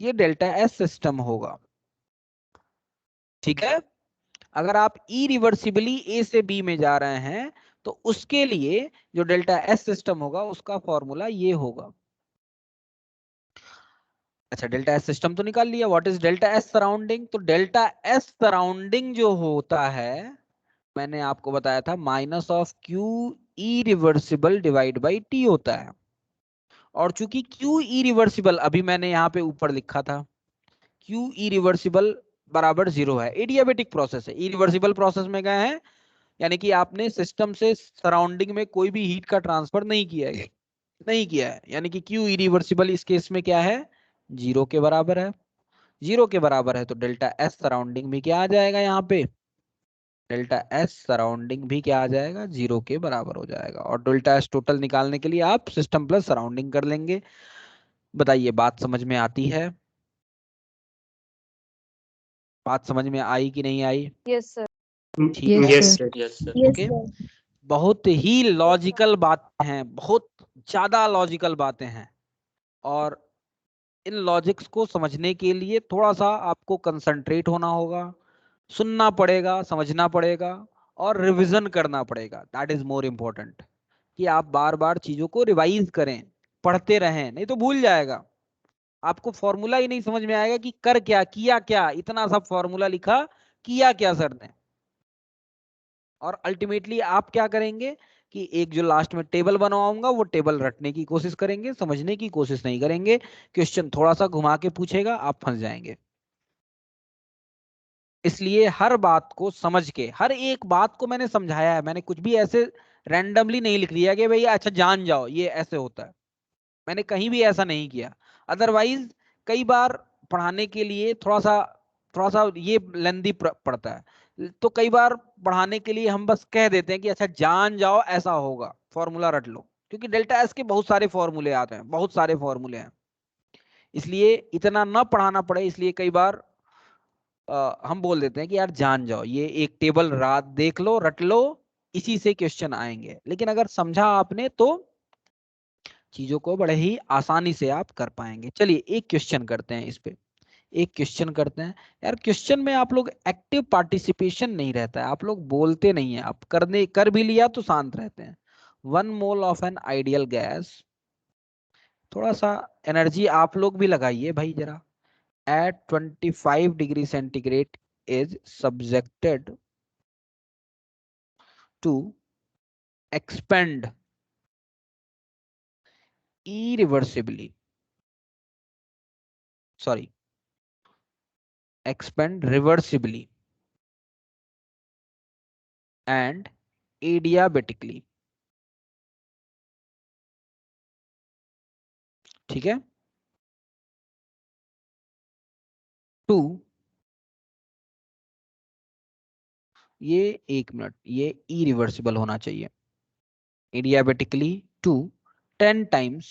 ये डेल्टा एस सिस्टम होगा। ठीक है, अगर आप इरिवर्सिबली ए से बी में जा रहे हैं तो उसके लिए जो डेल्टा एस सिस्टम होगा उसका फॉर्मूला ये होगा। अच्छा, डेल्टा एस सिस्टम तो निकाल लिया, what is delta S surrounding? तो डेल्टा एस सराउंडिंग जो होता है, मैंने आपको बताया था, minus of Q irreversible divide by T होता है। और चूंकि क्यू इरिवर्सिबल अभी मैंने यहाँ पे ऊपर लिखा था, क्यू इरिवर्सिबल बराबर 0 है, एडियाबेटिक प्रोसेस है, इरिवर्सिबल प्रोसेस में गए हैं, यानी कि आपने सिस्टम से सराउंडिंग में कोई भी हीट का ट्रांसफर नहीं किया है, नहीं किया है, यानी कि क्यू इरिवर्सिबल इस केस में क्या है, 0 के बराबर है। 0 के बराबर है तो डेल्टा एस सराउंडिंग भी क्या आ जाएगा, यहाँ पे डेल्टा एस सराउंडिंग भी क्या आ जाएगा, 0 के बराबर हो जाएगा। और डेल्टा एस टोटल निकालने के लिए आप सिस्टम प्लस सराउंडिंग कर लेंगे। बताइए बात समझ में आती है? बात समझ में आई कि नहीं आई? Yes sir. ठीक है, yes sir. Yes sir. Yes okay, sir. बहुत ही लॉजिकल बातें हैं, बहुत ज्यादा लॉजिकल बातें हैं। और इन लॉजिक्स को समझने के लिए थोड़ा सा आपको कंसंट्रेट होना होगा, सुनना पड़ेगा, समझना पड़ेगा और रिवीजन करना पड़ेगा, दैट इज मोर इम्पोर्टेंट। कि आप बार बार चीजों को रिवाइज करें, पढ़ते रहें, नहीं तो भूल जाएगा। आपको फॉर्मूला ही नहीं समझ में आएगा कि कर क्या, किया क्या, इतना सब फॉर्मूला लिखा, किया क्या सर ने। और अल्टीमेटली आप क्या करेंगे कि एक जो लास्ट में टेबल बनवाऊंगा वो टेबल रटने की कोशिश करेंगे, समझने की कोशिश नहीं करेंगे। क्वेश्चन थोड़ा सा घुमा के पूछेगा, आप फंस जाएंगे। इसलिए हर बात को समझ के, हर एक बात को मैंने समझाया है, मैंने कुछ भी ऐसे रैंडमली नहीं लिख दिया कि भाई अच्छा जान जाओ ये ऐसे होता है, मैंने कहीं भी ऐसा नहीं किया। अदरवाइज कई बार पढ़ाने के लिए थोड़ा सा ये लेंदी पड़ता है, तो कई बार पढ़ाने के लिए हम बस कह देते हैं कि अच्छा जान जाओ ऐसा होगा, फॉर्मूला रट लो, क्योंकि डेल्टा एस के बहुत सारे फॉर्मूले आते हैं, बहुत सारे फॉर्मूले हैं। इसलिए इतना ना पढ़ाना पड़े, इसलिए कई बार हम बोल देते हैं कि यार जान जाओ, ये एक टेबल रात देख लो, रट लो, इसी से क्वेश्चन आएंगे। लेकिन अगर समझा आपने तो चीजों को बड़े ही आसानी से आप कर पाएंगे। चलिए एक क्वेश्चन करते हैं इस पे, एक क्वेश्चन करते हैं। यार क्वेश्चन में आप लोग एक्टिव पार्टिसिपेशन नहीं रहता है, आप लोग बोलते नहीं है, आप करने कर भी लिया तो शांत रहते हैं। 1 mole of an ideal gas, थोड़ा सा एनर्जी आप लोग भी लगाइए भाई जरा। at 25 degree centigrade is subjected to expand irreversibly, sorry, expand reversibly and adiabatically। ठीक है, टू, ये 1 मिनट, ये इरिवर्सिबल होना चाहिए। adiabatically to 10 times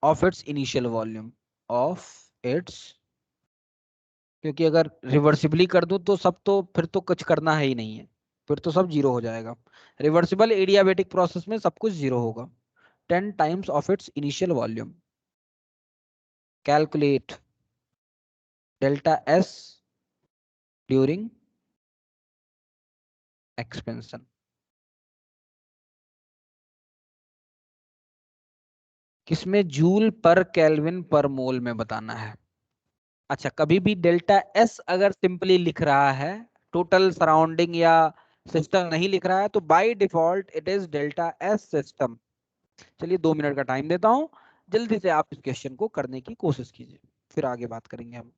of its initial volume of its, क्योंकि अगर रिवर्सिबली कर दूं तो सब, तो फिर तो कुछ करना है ही नहीं है, फिर तो सब जीरो हो जाएगा। रिवर्सिबल एडियाबेटिक प्रोसेस में सब कुछ जीरो होगा। 10 times of it's initial volume, calculate delta S during expansion. किसमें? जूल पर केल्विन पर मोल में बताना है। अच्छा, कभी भी डेल्टा एस अगर सिंपली लिख रहा है, टोटल सराउंडिंग या सिस्टम नहीं लिख रहा है, तो by default it is delta S system. चलिए 2 मिनट का टाइम देता हूं, जल्दी से आप इस क्वेश्चन को करने की कोशिश कीजिए, फिर आगे बात करेंगे हम।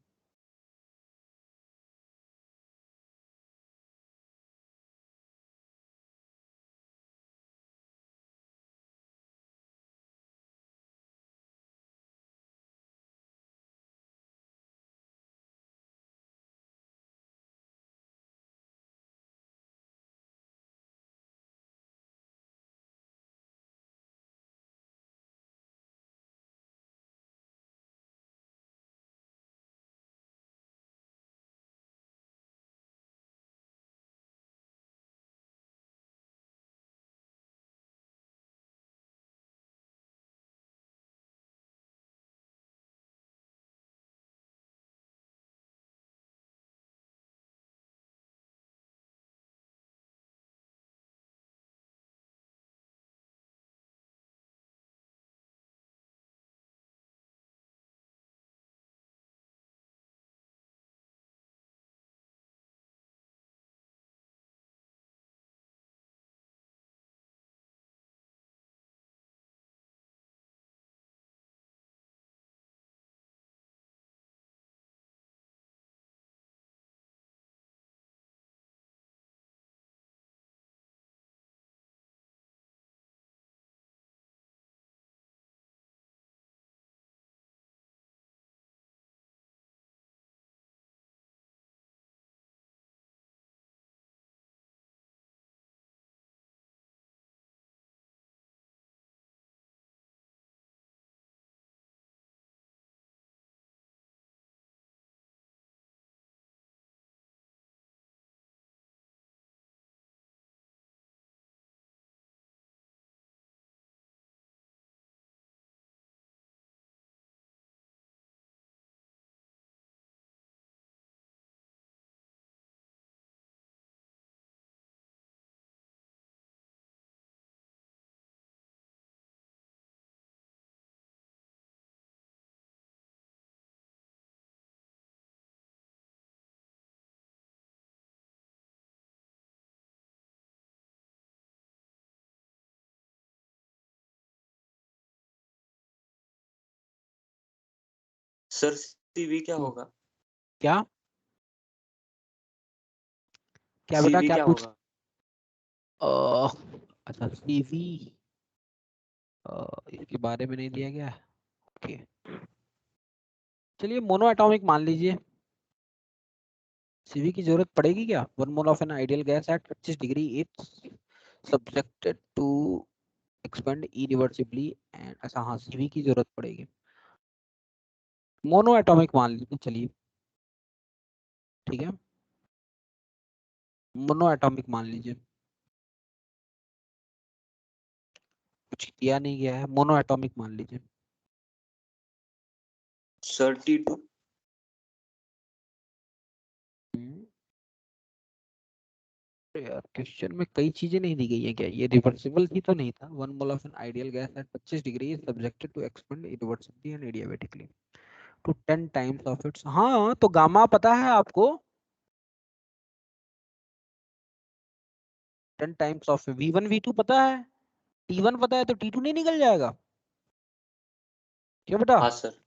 सर CV क्या होगा? क्या क्या बेटा, CV क्या क्या पूछ? होगा? अच्छा, सीवी इसके बारे में नहीं दिया गया है। ओके, चलिए मोनो एटॉमिक मान लीजिए। सीवी की जरूरत पड़ेगी क्या? 1 mole of an ideal gas at 25 degree it's subjected to expand irreversibly and, अच्छा हाँ, सीवी की जरूरत पड़ेगी। मोनो एटॉमिक मान लीजिए, चलिए ठीक है, मोनो एटॉमिक मान लीजिए। कुछ किया नहीं गया है, मोनो एटॉमिक मान लीजिए। Sir T2। यार क्वेश्चन में कई चीजें नहीं दी गई है क्या? ये रिवर्सिबल ही तो नहीं था। 1 mole of an ideal gas at 25 degree is subjected to expand irreversibly and adiabatically to 10 times of its. हाँ तो गामा पता है आपको, 10 टाइम्स ऑफ V1 V2 पता है, T1 पता है, तो T2 नहीं निकल जाएगा क्या बेटा? हाँ सर।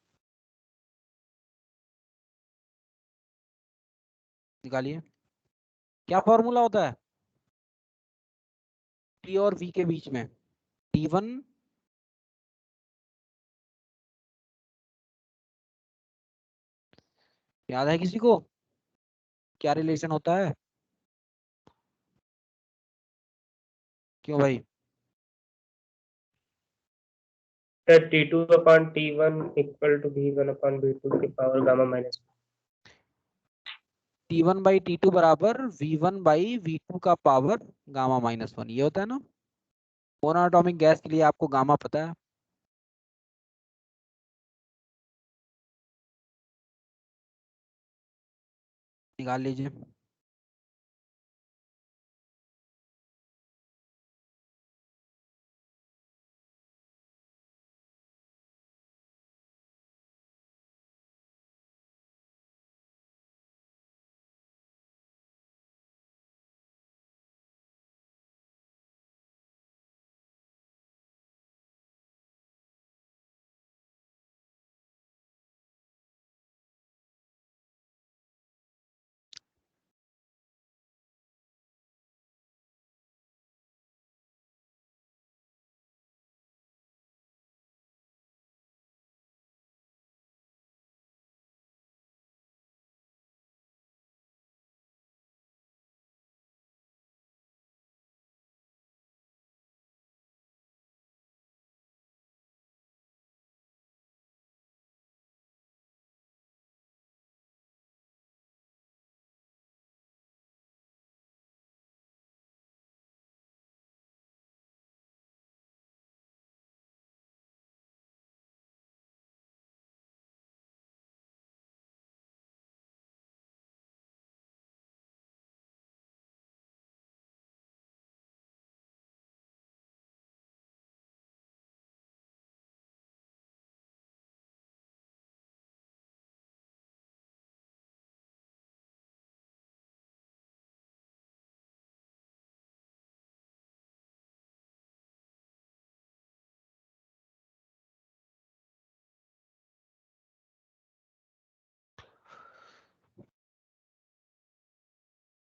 निकालिए, क्या फॉर्मूला होता है T और V के बीच में? T1 याद है किसी को? क्या रिलेशन होता है? क्यों भाई? Sir T2/T1 equal to V1/V2 की पावर गामा माइनस। T1/T2 बराबर V1/V2 का पावर गामा -1, ये होता है ना। मोनोएटॉमिक गैस के लिए आपको गामा पता है। निकाल लीजिए।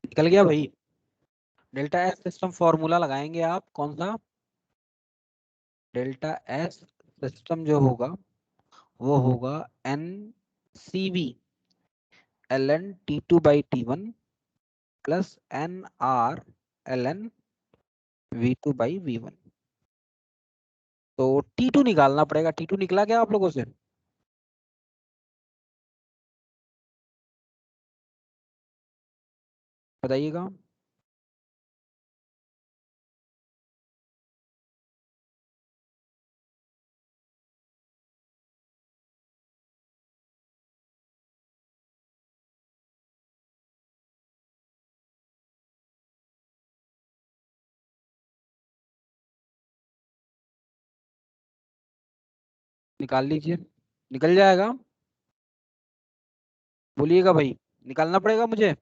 निकल गया भाई। डेल्टा एस सिस्टम फॉर्मूला लगाएंगे आप, कौन सा? डेल्टा एस सिस्टम जो होगा वो होगा NCV ln T2/T1 plus NR ln V2/V1। तो T2 निकालना पड़ेगा। T2 निकला क्या आप लोगों से? बताइएगा। निकाल लीजिए, निकल जाएगा। बोलिएगा भाई, निकालना पड़ेगा मुझे?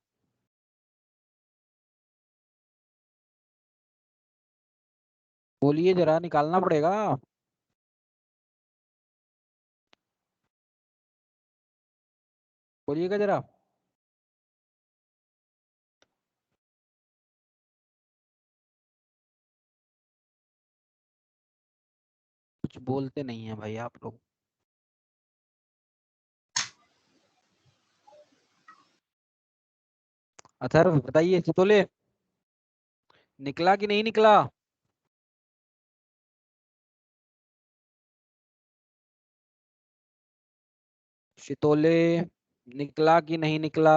बोलिए जरा, निकालना पड़ेगा। बोलिएगा जरा। कुछ बोलते नहीं है भाई आप लोग। अथर्व बताइए, चितोले निकला कि नहीं निकला? चितोले निकला कि नहीं निकला?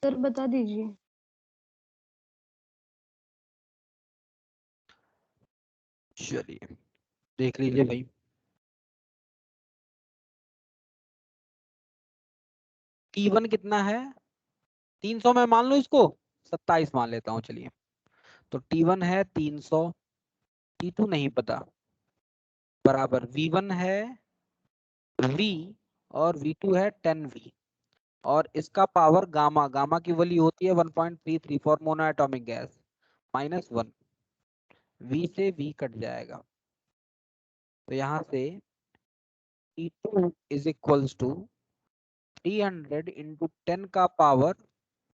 सर बता दीजिए। चलिए देख लीजिए भाई। T1 कितना है? 300 में मान लो इसको 27 मान लेता हूँ, चलिए। तो T1 है 300, T2 नहीं पता, बराबर V1 है V और V2 है 10V, और इसका पावर गामा, गामा की वैल्यू होती है 1.33 फॉर मोनोएटॉमिक गैस, -1, V से V कट जाएगा। तो यहाँ से T2 is equals to 300 into 10 का पावर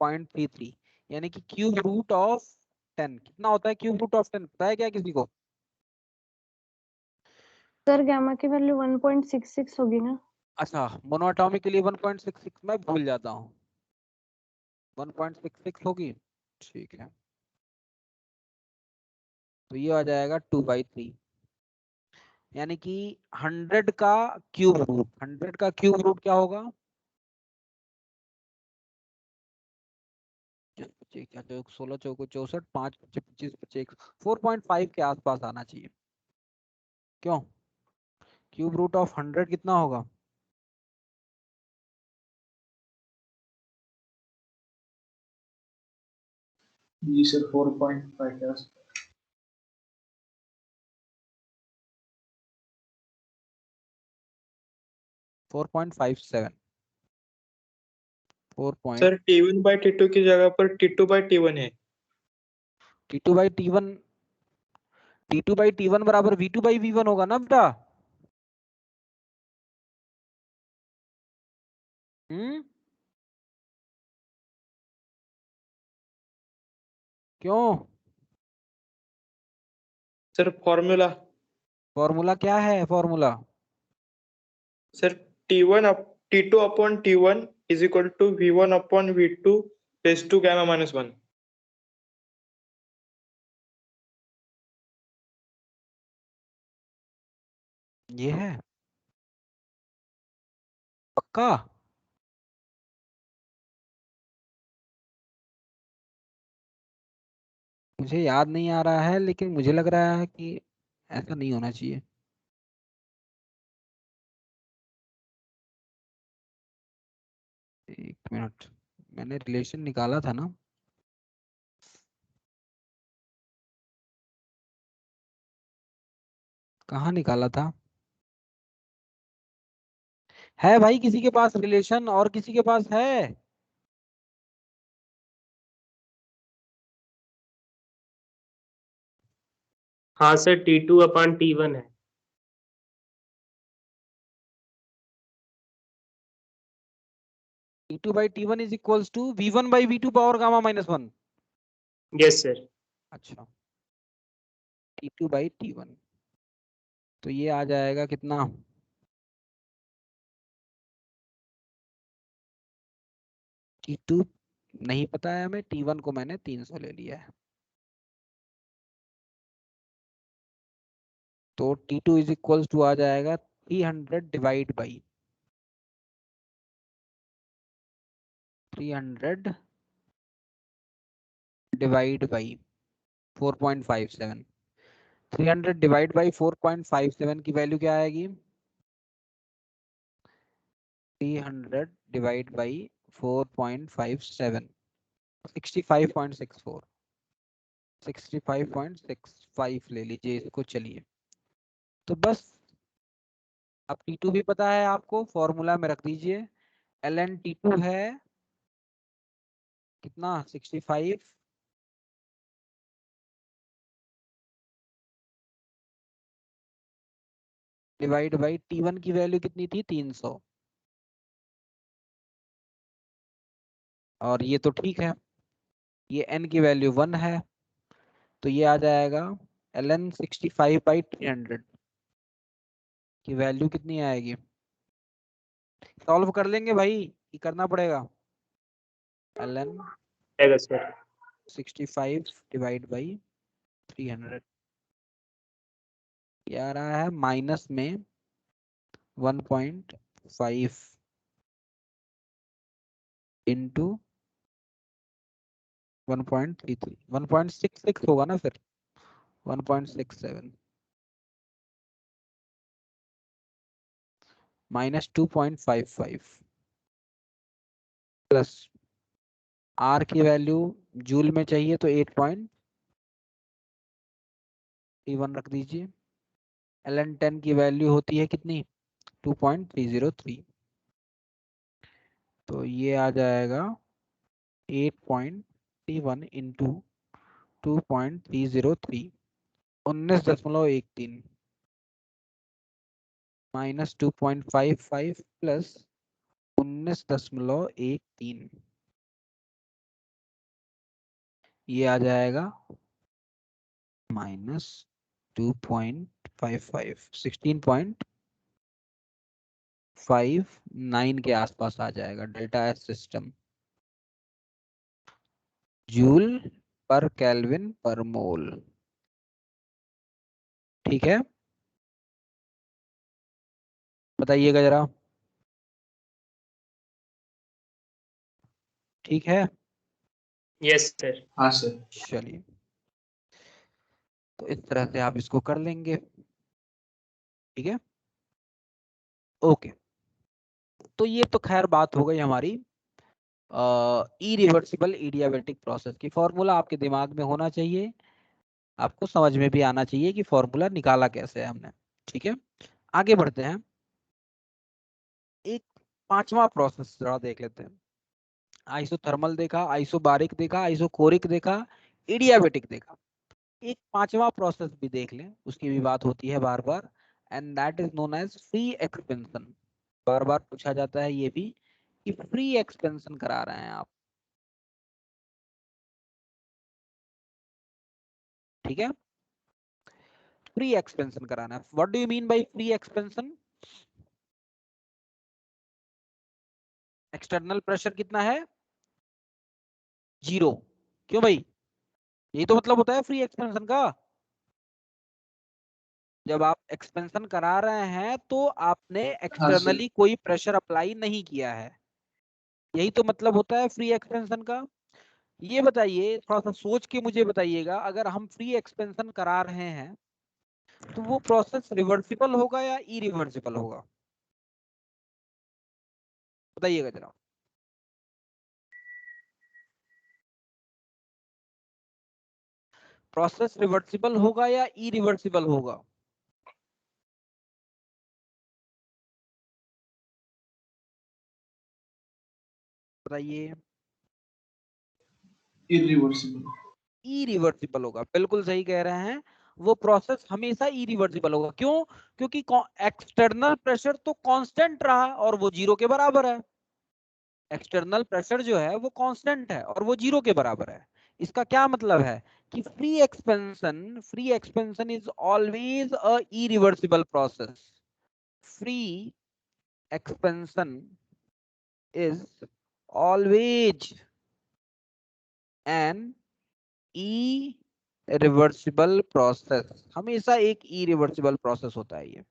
0.33, यानी कि क्यूब रूट ऑफ 10 कितना होता है? क्यूब रूट ऑफ 10 पता है क्या किसी को? सर गामा की वैल्यू 1.66 होगी ना? अच्छा, मोनोएटॉमिक के लिए 1.66 मैं भूल जाता हूँ, 1.66 होगी, ठीक है। तो ये आ जाएगा 2/3, यानी कि 100 का क्यूब रूट, 100 का क्यूब रूट क्या होगा? 16 चौको 64, 5 25 25, 4.5 के आसपास आना चाहिए। क्यों? क्यूब रूट ऑफ 100 कितना होगा? जी सर 4.5 के आसपास। 4.57, 4. सर T1/T2 की जगह पर T2/T1 है। T2/T1, T2/T1 बराबर V2/V1 होगा ना बेटा? क्यों? सर फॉर्मूला, फॉर्मूला क्या है formula? Sir T2/T1 is equal to V1/V2 raise to gamma -1। ये है पक्का? मुझे याद नहीं आ रहा है, लेकिन मुझे लग रहा है कि ऐसा नहीं होना चाहिए। एक मिनट, मैंने रिलेशन निकाला था ना? कहाँ निकाला था? है भाई किसी के पास रिलेशन, और किसी के पास है? हाँ सर, T2/T1 है। T2/T1 is equals to V1/V2 power gamma -1। Yes sir. अच्छा, T2/T1, तो ये आ जाएगा कितना? T2 नहीं पता है हमें, T1 को मैंने 300 ले लिया है। तो T2 इज इक्वल्स टू आ जाएगा 300 divide by 300 divide by 4.57। 300 divide by 4.57 की वैल्यू क्या आएगी? 300 डिवाइड बाई 4.57, 65.64, 65.65 ले लीजिए इसको, चलिए। तो बस अब T2 भी पता है आपको, फॉर्मूला में रख दीजिए। ln T2 है कितना 65 डिवाइड बाई T1 की वैल्यू कितनी थी 300। और ये तो ठीक है, ये n की वैल्यू 1 है, तो ये आ जाएगा ln 65/300 की वैल्यू कितनी आएगी। सॉल्व कर लेंगे भाई कि करना पड़ेगा। ln आएगा सर 65 डिवाइड बाई 300, ये आ रहा है माइनस में 1.5 इंटू 1.33 1.66 होगा ना फिर 1.67 माइनस 2.55 प्लस आर की वैल्यू जूल में चाहिए तो 8.31 रख दीजिए। ln 10 की वैल्यू होती है कितनी 2.303, तो ये आ जाएगा 8.31 इंटू 2.303 19.13 माइनस 2.55 प्लस 19.13, ये आ जाएगा माइनस 2.55 16.59 के आसपास आ जाएगा। Delta S system joule per kelvin per मोल, ठीक है, बताइएगा जरा, ठीक है। Yes sir. हाँ सर। चलिए, तो इस तरह से आप इसको कर लेंगे, ठीक है, ओके। तो ये तो खैर बात हो गई हमारी इरिवर्सिबल एडियाबेटिक प्रोसेस की। फॉर्मूला आपके दिमाग में होना चाहिए, आपको समझ में भी आना चाहिए कि फॉर्मूला निकाला कैसे है हमने, ठीक है। आगे बढ़ते हैं, एक पांचवा प्रोसेस जरा देख लेते हैं। आइसोथर्मल देखा, आइसोबारिक देखा, आइसोकोरिक देखा, एडियाबेटिक देखा। एक पांचवा प्रोसेस भी देख लें, उसकी भी बात होती है बार बार, and that is known as free expansion. बार बार पूछा जाता है ये भी कि फ्री एक्सपेंशन करा रहे हैं आप, ठीक है। फ्री एक्सपेंशन कराना है, what do you mean by free expansion. External pressure कितना है 0, क्यों भाई, यही तो मतलब होता है फ्री एक्सपेंशन का। जब आप एक्सपेंशन करा रहे हैं तो आपने एक्सटर्नली कोई प्रेशर अप्लाई नहीं किया है, यही तो मतलब होता है फ्री एक्सपेंशन का। ये बताइए, थोड़ा सा सोच के मुझे बताइएगा, अगर हम फ्री एक्सपेंशन करा रहे हैं तो वो प्रोसेस रिवर्सिबल होगा या इरिवर्सिबल होगा, बताइएगा जरा। प्रोसेस रिवर्सिबल होगा या इरिवर्सिबल होगा, बताइए। इरिवर्सिबल होगा, बिल्कुल सही कह रहे हैं, वो प्रोसेस हमेशा इरिवर्सिबल होगा। क्यों, क्योंकि एक्सटर्नल प्रेशर तो कांस्टेंट रहा और वो 0 के बराबर है। एक्सटर्नल प्रेशर जो है वो कांस्टेंट है और वो 0 के बराबर है। इसका क्या मतलब है कि free expansion is always a irreversible process. Free expansion is always an irreversible process, हमेशा एक इरिवर्सिबल प्रोसेस होता है ये।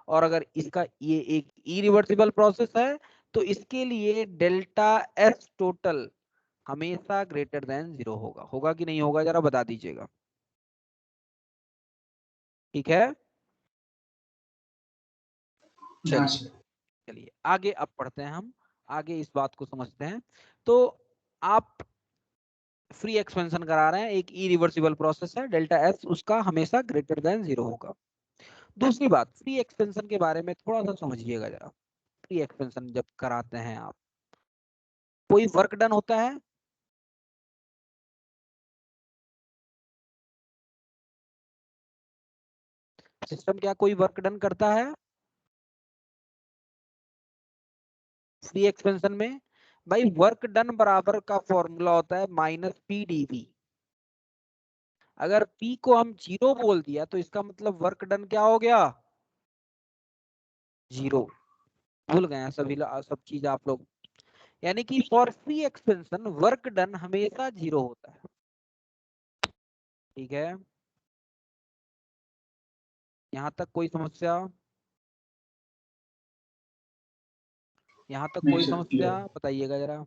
और अगर इसका ये एक इरिवर्सिबल प्रोसेस है तो इसके लिए डेल्टा एस टोटल हमेशा ग्रेटर देन 0 होगा। होगा कि नहीं होगा जरा बता दीजिएगा, ठीक है। चलिए चलिए आगे अब पढ़ते हैं हम, आगे इस बात को समझते हैं। तो आप फ्री एक्सपेंशन करा रहे हैं, एक इरिवर्सिबल प्रोसेस है, डेल्टा एस उसका हमेशा ग्रेटर देन 0 होगा। दूसरी बात, फ्री एक्सपेंशन के बारे में थोड़ा सा समझिएगा जरा। फ्री एक्सपेंशन जब कराते हैं आप, कोई वर्क डन होता है, सिस्टम क्या कोई वर्क डन करता है फ्री एक्सपेंशन में? भाई वर्क डन बराबर का फॉर्मूला होता है -PdV। अगर P को हम 0 बोल दिया तो इसका मतलब वर्क डन क्या हो गया? 0। भूल गए सभी सब चीज आप लोग। यानी कि for free expansion work done हमेशा 0 होता है। ठीक है, यहाँ तक कोई समस्या? यहाँ तक कोई समस्या बताइएगा जरा।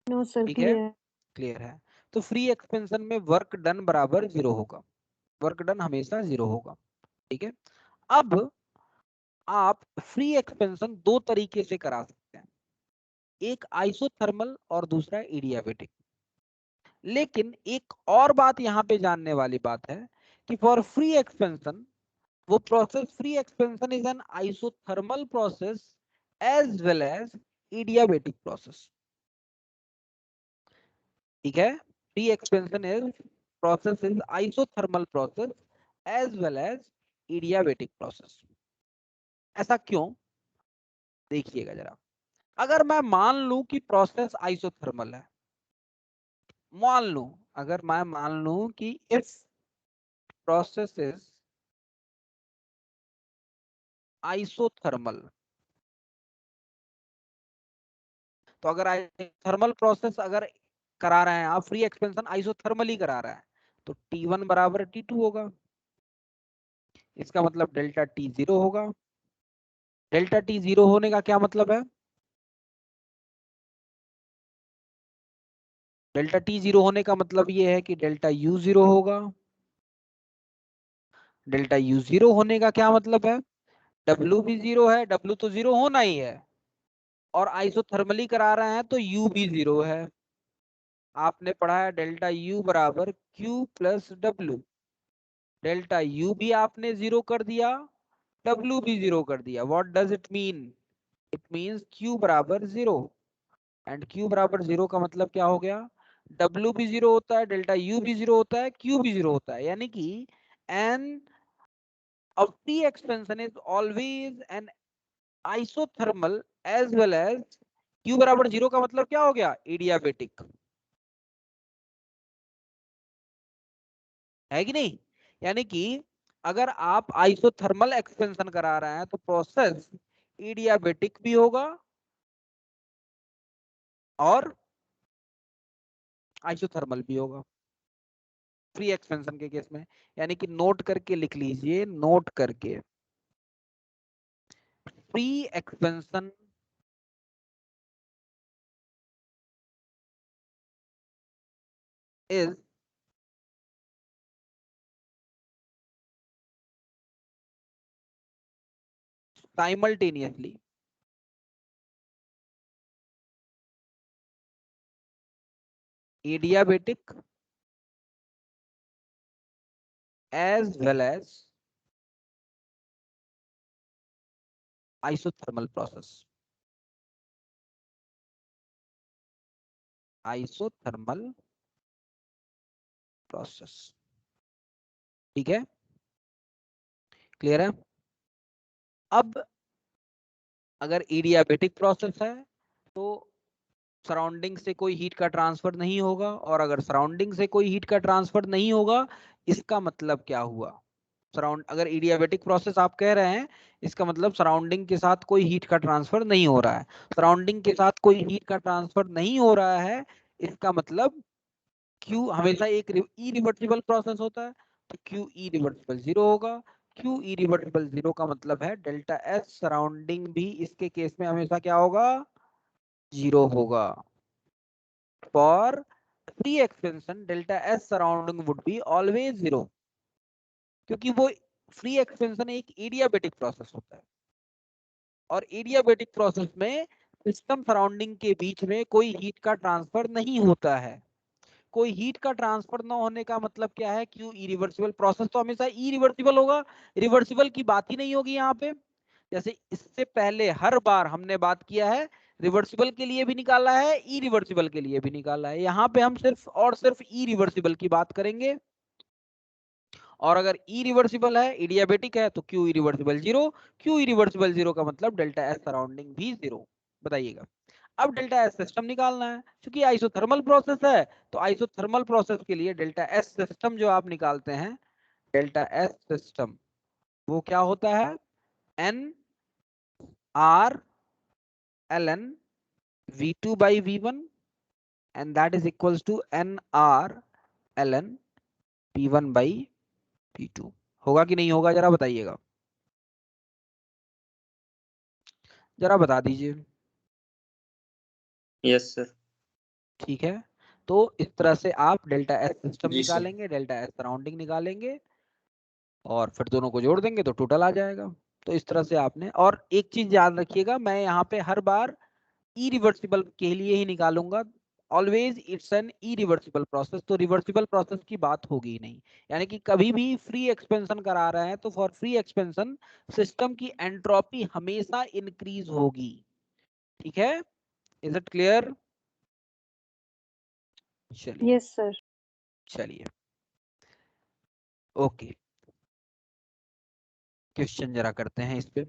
नो सर, ठीक है, क्लियर। क्लियर है। तो फ्री एक्सपेंशन में वर्क डन बराबर 0 होगा, वर्क डन हमेशा 0 होगा। ठीक है, अब आप फ्री एक्सपेंशन दो तरीके से करा सकते हैं, एक आइसोथर्मल और दूसरा एडियाबेटिक। लेकिन एक और बात यहाँ पे जानने वाली बात है कि फॉर फ्री एक्सपेंशन, वो process free expansion is an isothermal process as well as adiabatic process. ठीक है, free expansion is process is isothermal process as well as adiabatic process. ऐसा क्यों, देखिएगा जरा। अगर मैं मान लूं कि प्रोसेस आइसोथर्मल है, मान लूं, अगर मैं मान लूं कि इफ प्रोसेस इज आइसोथर्मल, तो अगर थर्मल प्रोसेस अगर करा रहे हैं आप, फ्री एक्सपेंशन आइसोथर्मल ही करा रहा है, तो T1 बराबर T2 होगा। इसका मतलब डेल्टा T 0 होगा। डेल्टा T 0 होने का क्या मतलब है? डेल्टा T 0 होने का मतलब ये है कि डेल्टा U 0 होगा। डेल्टा U 0 होने का क्या मतलब है? W भी 0 है, W तो 0 होना ही है, और आइसोथर्मली करा रहे हैं तो U भी 0 है। आपने पढ़ा है डेल्टा U बराबर Q plus W। Delta U भी आपने 0 कर दिया, W भी 0 कर दिया। What does it mean? It means Q बराबर 0, एंड Q बराबर 0 का मतलब क्या हो गया? W भी 0 होता है, डेल्टा U भी 0 होता है, Q भी 0 होता है। यानी कि N of free expansion is always an isothermal as well as Q बराबर 0 का मतलब क्या हो गया? एडियाबेटिक। है कि नहीं? यानी कि अगर आप आइसोथर्मल एक्सपेंशन करा रहे हैं तो प्रोसेस एडियाबेटिक भी होगा और आइसोथर्मल भी होगा फ्री एक्सपेंशन के केस में। यानी कि नोट करके लिख लीजिए, नोट करके, free expansion is simultaneously adiabatic as well as isothermal process। isothermal process। ठीक है, क्लियर है? अब अगर एडियाबेटिक प्रोसेस है तो सराउंडिंग से कोई हीट का ट्रांसफर नहीं होगा, और अगर सराउंडिंग से कोई हीट का ट्रांसफर नहीं होगा, इसका मतलब क्या हुआ? सराउंड अगर एडियाबेटिक प्रोसेस आप कह रहे हैं, इसका मतलब सराउंडिंग के साथ कोई हीट का ट्रांसफर नहीं हो रहा है। सराउंडिंग के साथ कोई हीट का ट्रांसफर नहीं हो रहा है, इसका मतलब Q हमेशा एक इरिवर्सिबल प्रोसेस होता है, तो Q इरिवर्सिबल 0 होगा। Q इरिवर्सिबल 0 का मतलब है डेल्टा S सराउंडिंग भी इसके केस में हमेशा क्या होगा? 0 होगा। For free expansion delta S surrounding would be always 0, क्योंकि वो फ्री एक्सपेंशन एक एडियाबेटिक प्रोसेस होता है, और एडियाबेटिक प्रोसेस में सिस्टम सराउंडिंग के बीच में कोई हीट का ट्रांसफर नहीं होता है। कोई हीट का ट्रांसफर ना होने का मतलब क्या है, क्यों इरिवर्सिबल। प्रोसेस तो हमेशा इरिवर्सिबल होगा, रिवर्सिबल की बात ही नहीं होगी यहाँ पे। जैसे इससे पहले हर बार हमने बात किया है, रिवर्सिबल के लिए भी निकाला है, इरिवर्सिबल के लिए भी निकाला है। यहाँ पे हम सिर्फ और सिर्फ इरिवर्सिबल की बात करेंगे। और अगर इरिवर्सिबल है, इडियाबेटिक है, तो Q irreversible zero. Q irreversible zero का मतलब डेल्टा एस सराउंडिंग भी जीरो। बताइएगा। अब डेल्टा एस सिस्टम निकालना है, क्योंकि आइसोथर्मल प्रोसेस है, तो आइसोथर्मल प्रोसेस के लिए डेल्टा एस सिस्टम जो आप निकालते हैं, डेल्टा एस सिस्टम वो क्या होता है, N R L N V2 by V1 and that is equals to NR ln P1 by P2। होगा कि नहीं होगा, जरा बताइएगा, जरा बता दीजिए। Yes sir. ठीक है, तो इस तरह से आप डेल्टा एस सिस्टम जी सर। निकालेंगे, डेल्टा एस सराउंडिंग निकालेंगे, और फिर दोनों को जोड़ देंगे तो टोटल आ जाएगा। तो इस तरह से आपने, और एक चीज याद रखिएगा, मैं यहाँ पे हर बार इरिवर्सिबल के लिए ही निकालूंगा। Always it's an irreversible process, तो रिवर्सिबल प्रोसेस की बात होगी ही नहीं। यानी कि कभी भी फ्री एक्सपेंशन करा रहे हैं तो फॉर फ्री एक्सपेंशन सिस्टम की एंट्रोपी हमेशा इंक्रीज होगी। ठीक है, इज इट क्लियर? चलिए यस सर। चलिए, ओके, क्वेश्चन जरा करते हैं इस पे।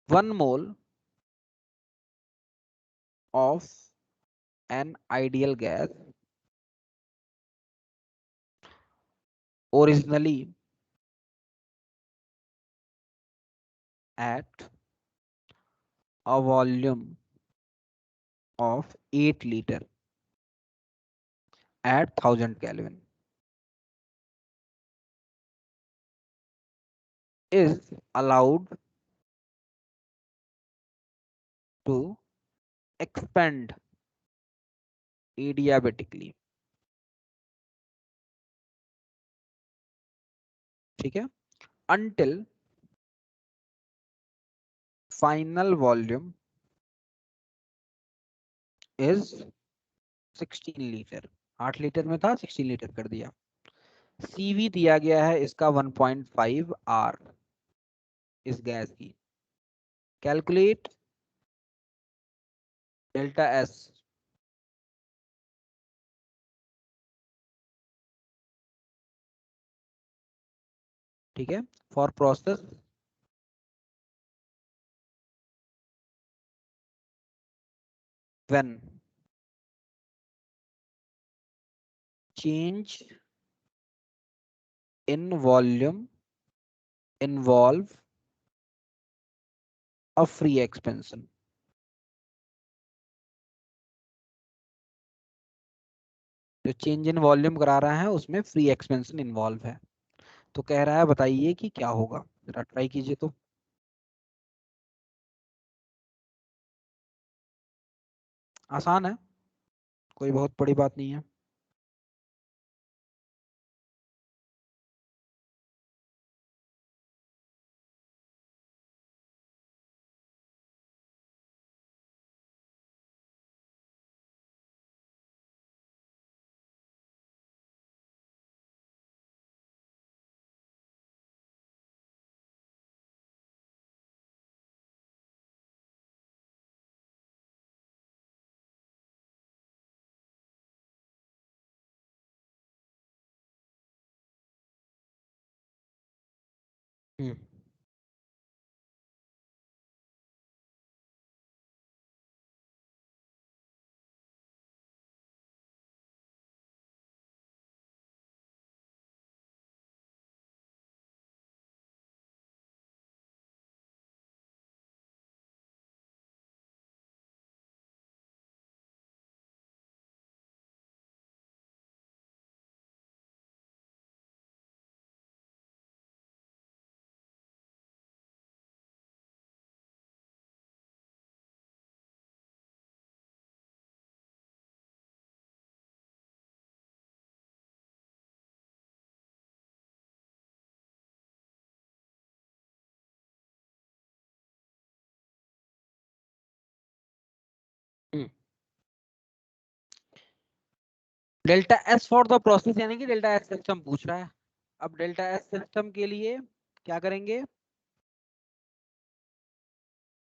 1 mole of an ideal gas originally at a volume of 8 liter at 1000 Kelvin is allowed to expand adiabatically। ठीक है, until final volume is 16 litre. 8 litre में था, 16 लीटर कर दिया। CV दिया गया है इसका 1.5 R इस गैस की। Calculate delta S. ठीक है, for process when change in volume involve a free expansion। जो चेंज इन वॉल्यूम करा रहा है उसमें फ्री एक्सपेंशन इन्वॉल्व है। तो कह रहा है बताइए कि क्या होगा, जरा ट्राई कीजिए। तो आसान है, कोई बहुत बड़ी बात नहीं है। Hmm delta S for the process यानी कि डेल्टा एस सिस्टम पूछ रहा है। अब डेल्टा एस सिस्टम के लिए क्या करेंगे,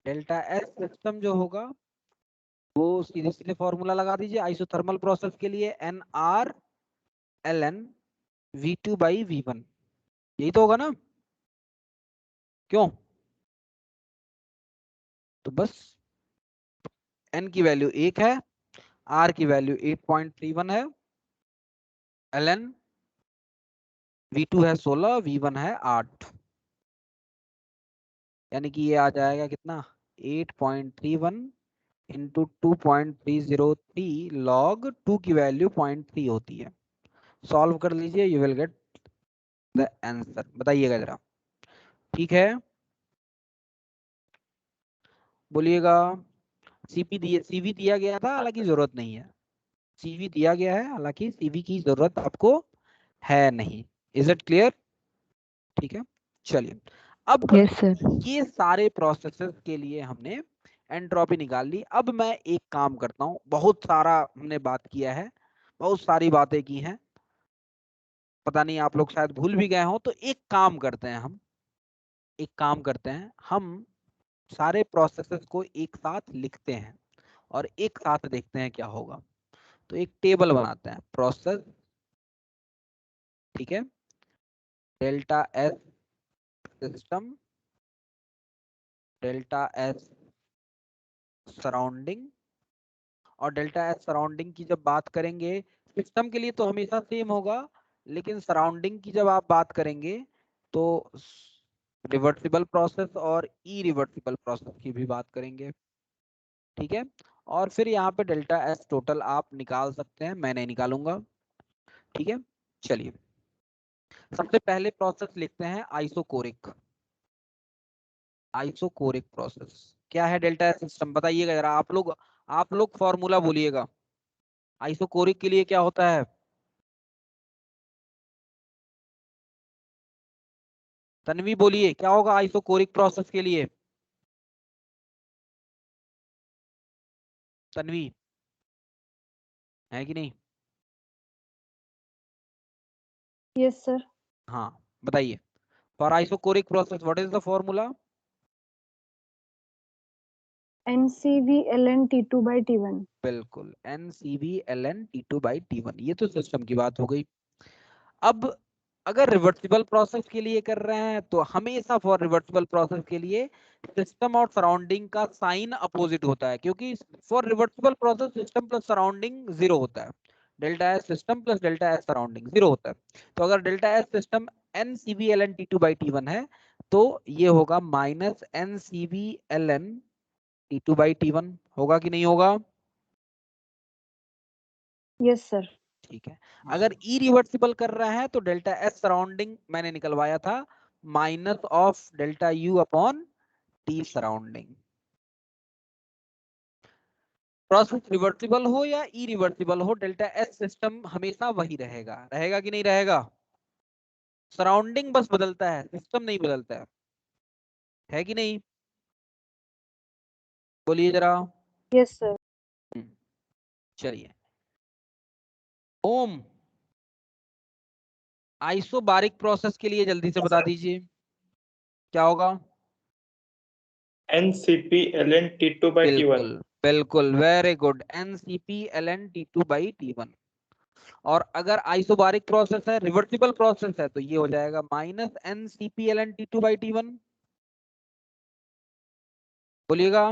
डेल्टा एस सिस्टम जो होगा वो सीधे सीधे फॉर्मूला लगा दीजिए आइसोथर्मल प्रोसेस के लिए, N R L N V2 by V1, यही तो होगा ना, क्यों? तो बस n की वैल्यू 1 है, r की वैल्यू 8.31 है, ln V2 है 16, V1 है 8, यानी कि ये आ जाएगा कितना 8.31 इंटू 2.303 लॉग 2 की वैल्यू 0.3 होती है। सॉल्व कर लीजिए, you will get the answer. बताइएगा जरा, ठीक है? बोलिएगा। सीवी दिया गया था, हालांकि जरूरत नहीं है। सीवी दिया गया है, हालांकि सीवी की जरूरत आपको है नहीं। Is it clear? ठीक है, चलिए। अब यस सर। ये सारे प्रोसेसेस के लिए हमने एंट्रोपी निकाल ली। अब मैं एक काम करता हूं, बहुत सारा हमने बात किया है, बहुत सारी बातें की हैं, पता नहीं आप लोग शायद भूल भी गए हो, तो एक काम करते हैं हम, एक काम करते हैं हम सारे प्रोसेसेस को एक साथ लिखते हैं और एक साथ देखते हैं क्या होगा। तो एक टेबल बनाते हैं, प्रोसेस, ठीक है, delta S system, delta S surrounding, और डेल्टा एस सराउंडिंग की जब बात करेंगे, सिस्टम के लिए तो हमेशा सेम होगा, लेकिन सराउंडिंग की जब आप बात करेंगे तो रिवर्सिबल प्रोसेस और इरिवर्सिबल प्रोसेस की भी बात करेंगे, ठीक है? और फिर यहाँ पे डेल्टा एस टोटल आप निकाल सकते हैं, मैं नहीं निकालूंगा, ठीक है? चलिए, सबसे पहले प्रोसेस लिखते हैं आइसोकोरिक। आइसोकोरिक प्रोसेस क्या है? डेल्टा एस सिस्टम बताइएगा जरा, आप लोग फॉर्मूला बोलिएगा आइसोकोरिक के लिए क्या होता है। तन्वी बोलिए, क्या होगा आइसोकोरिक प्रोसेस के लिए? तन्वी है कि नहीं? Yes sir. हाँ, बताइए। For isochoric process what is the formula? NCV ln T2/T1। बिल्कुल, NCV ln T2/T1, ये तो सिस्टम की बात हो गई। अब अगर रिवर्सिबल प्रोसेस के लिए कर रहे हैं तो हमेशा फॉर रिवर्सिबल प्रोसेस के लिए सिस्टम और सराउंडिंग का साइन अपोजिट होता है, क्योंकि for reversible process system plus surrounding zero होता है, delta S system plus delta S surrounding zero होता है। तो अगर delta S system NCV ln T2/T1 है तो ये होगा माइनस NCV ln T2/T1, होगा कि नहीं होगा? Yes sir. ठीक है। अगर इरिवर्सिबल कर रहा है तो डेल्टा एस सराउंडिंग मैंने निकलवाया था minus of delta U upon T surrounding. Process reversible हो या इरिवर्सिबल हो, डेल्टा एस सिस्टम हमेशा वही रहेगा, रहेगा कि नहीं रहेगा? सराउंडिंग बस बदलता है, सिस्टम नहीं बदलता है कि नहीं? बोलिए जरा। Yes sir. चलिए, ओम आइसोबारिक प्रोसेस के लिए जल्दी से बता दीजिए क्या होगा? NCP ln T2/T1। बिल्कुल बिल्कुल, very good, NCP ln T2/T1। और अगर आइसोबारिक प्रोसेस है, रिवर्सिबल प्रोसेस है, तो ये हो जाएगा माइनस NCP ln T2/T1। बोलिएगा।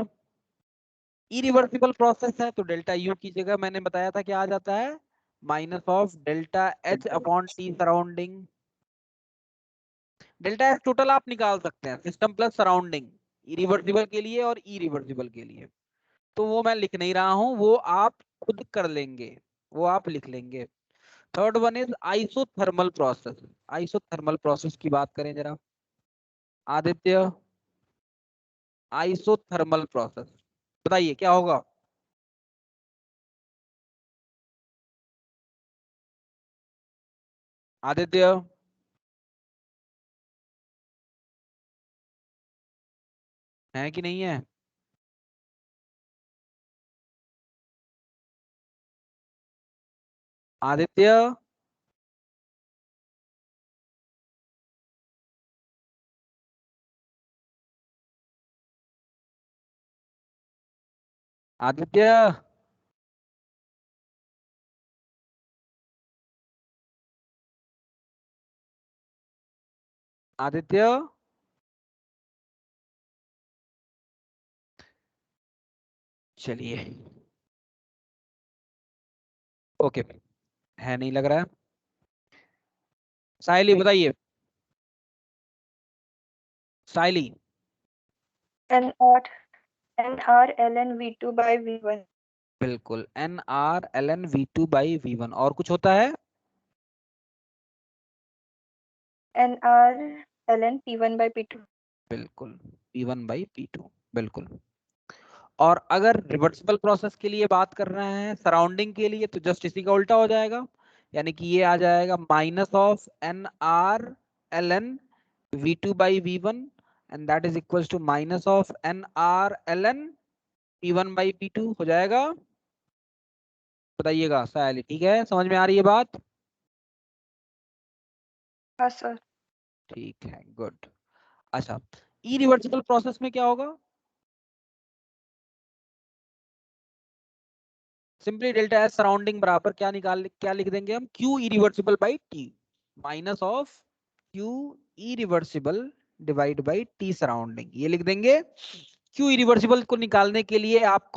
इरिवर्सिबल प्रोसेस है तो डेल्टा यू की जगह मैंने बताया था क्या आ जाता है, minus of delta H upon T surrounding. Delta H total आप निकाल सकते हैं, सिस्टम प्लस सराउंडिंग, इरिवर्सिबल के लिए और इरिवर्सिबल के लिए। तो वो मैं लिख नहीं रहा हूं, वो आप खुद कर लेंगे, वो आप लिख लेंगे। Third one is isothermal process. Isothermal process की बात करें जरा, आदित्य, आइसोथर्मल प्रोसेस बताइए क्या होगा? आदित्य, है कि नहीं है? आदित्य, आदित्य, आदित्य, चलिए ओके, है नहीं लग रहा है। साइली बताइए, साइली। NR ln V2 by V1. बिल्कुल, NR ln V2 by V1। और कुछ होता है? NR ln P1 by P2. बिल्कुल, P1 बाई P2, बिल्कुल। और अगर रिवर्सिबल प्रोसेस के लिए बात कर रहे हैं सराउंडिंग के लिए, तो जस्ट इसी का उल्टा हो जाएगा, यानी कि ये आ जाएगा minus of NR ln V2 by V1 and that is equals to minus of NR ln P1 by P2 हो जाएगा। बताइएगा सायली, ठीक है, समझ में आ रही है बात? हाँ सर। ठीक है, गुड। अच्छा, इरिवर्सिबल प्रोसेस में क्या होगा? सिंपली डेल्टा एस सराउंडिंग बराबर क्या लिख देंगे हम? Q irreversible by T minus of Q irreversible divide by T surrounding, ये लिख देंगे। Q इरिवर्सिबल को निकालने के लिए आप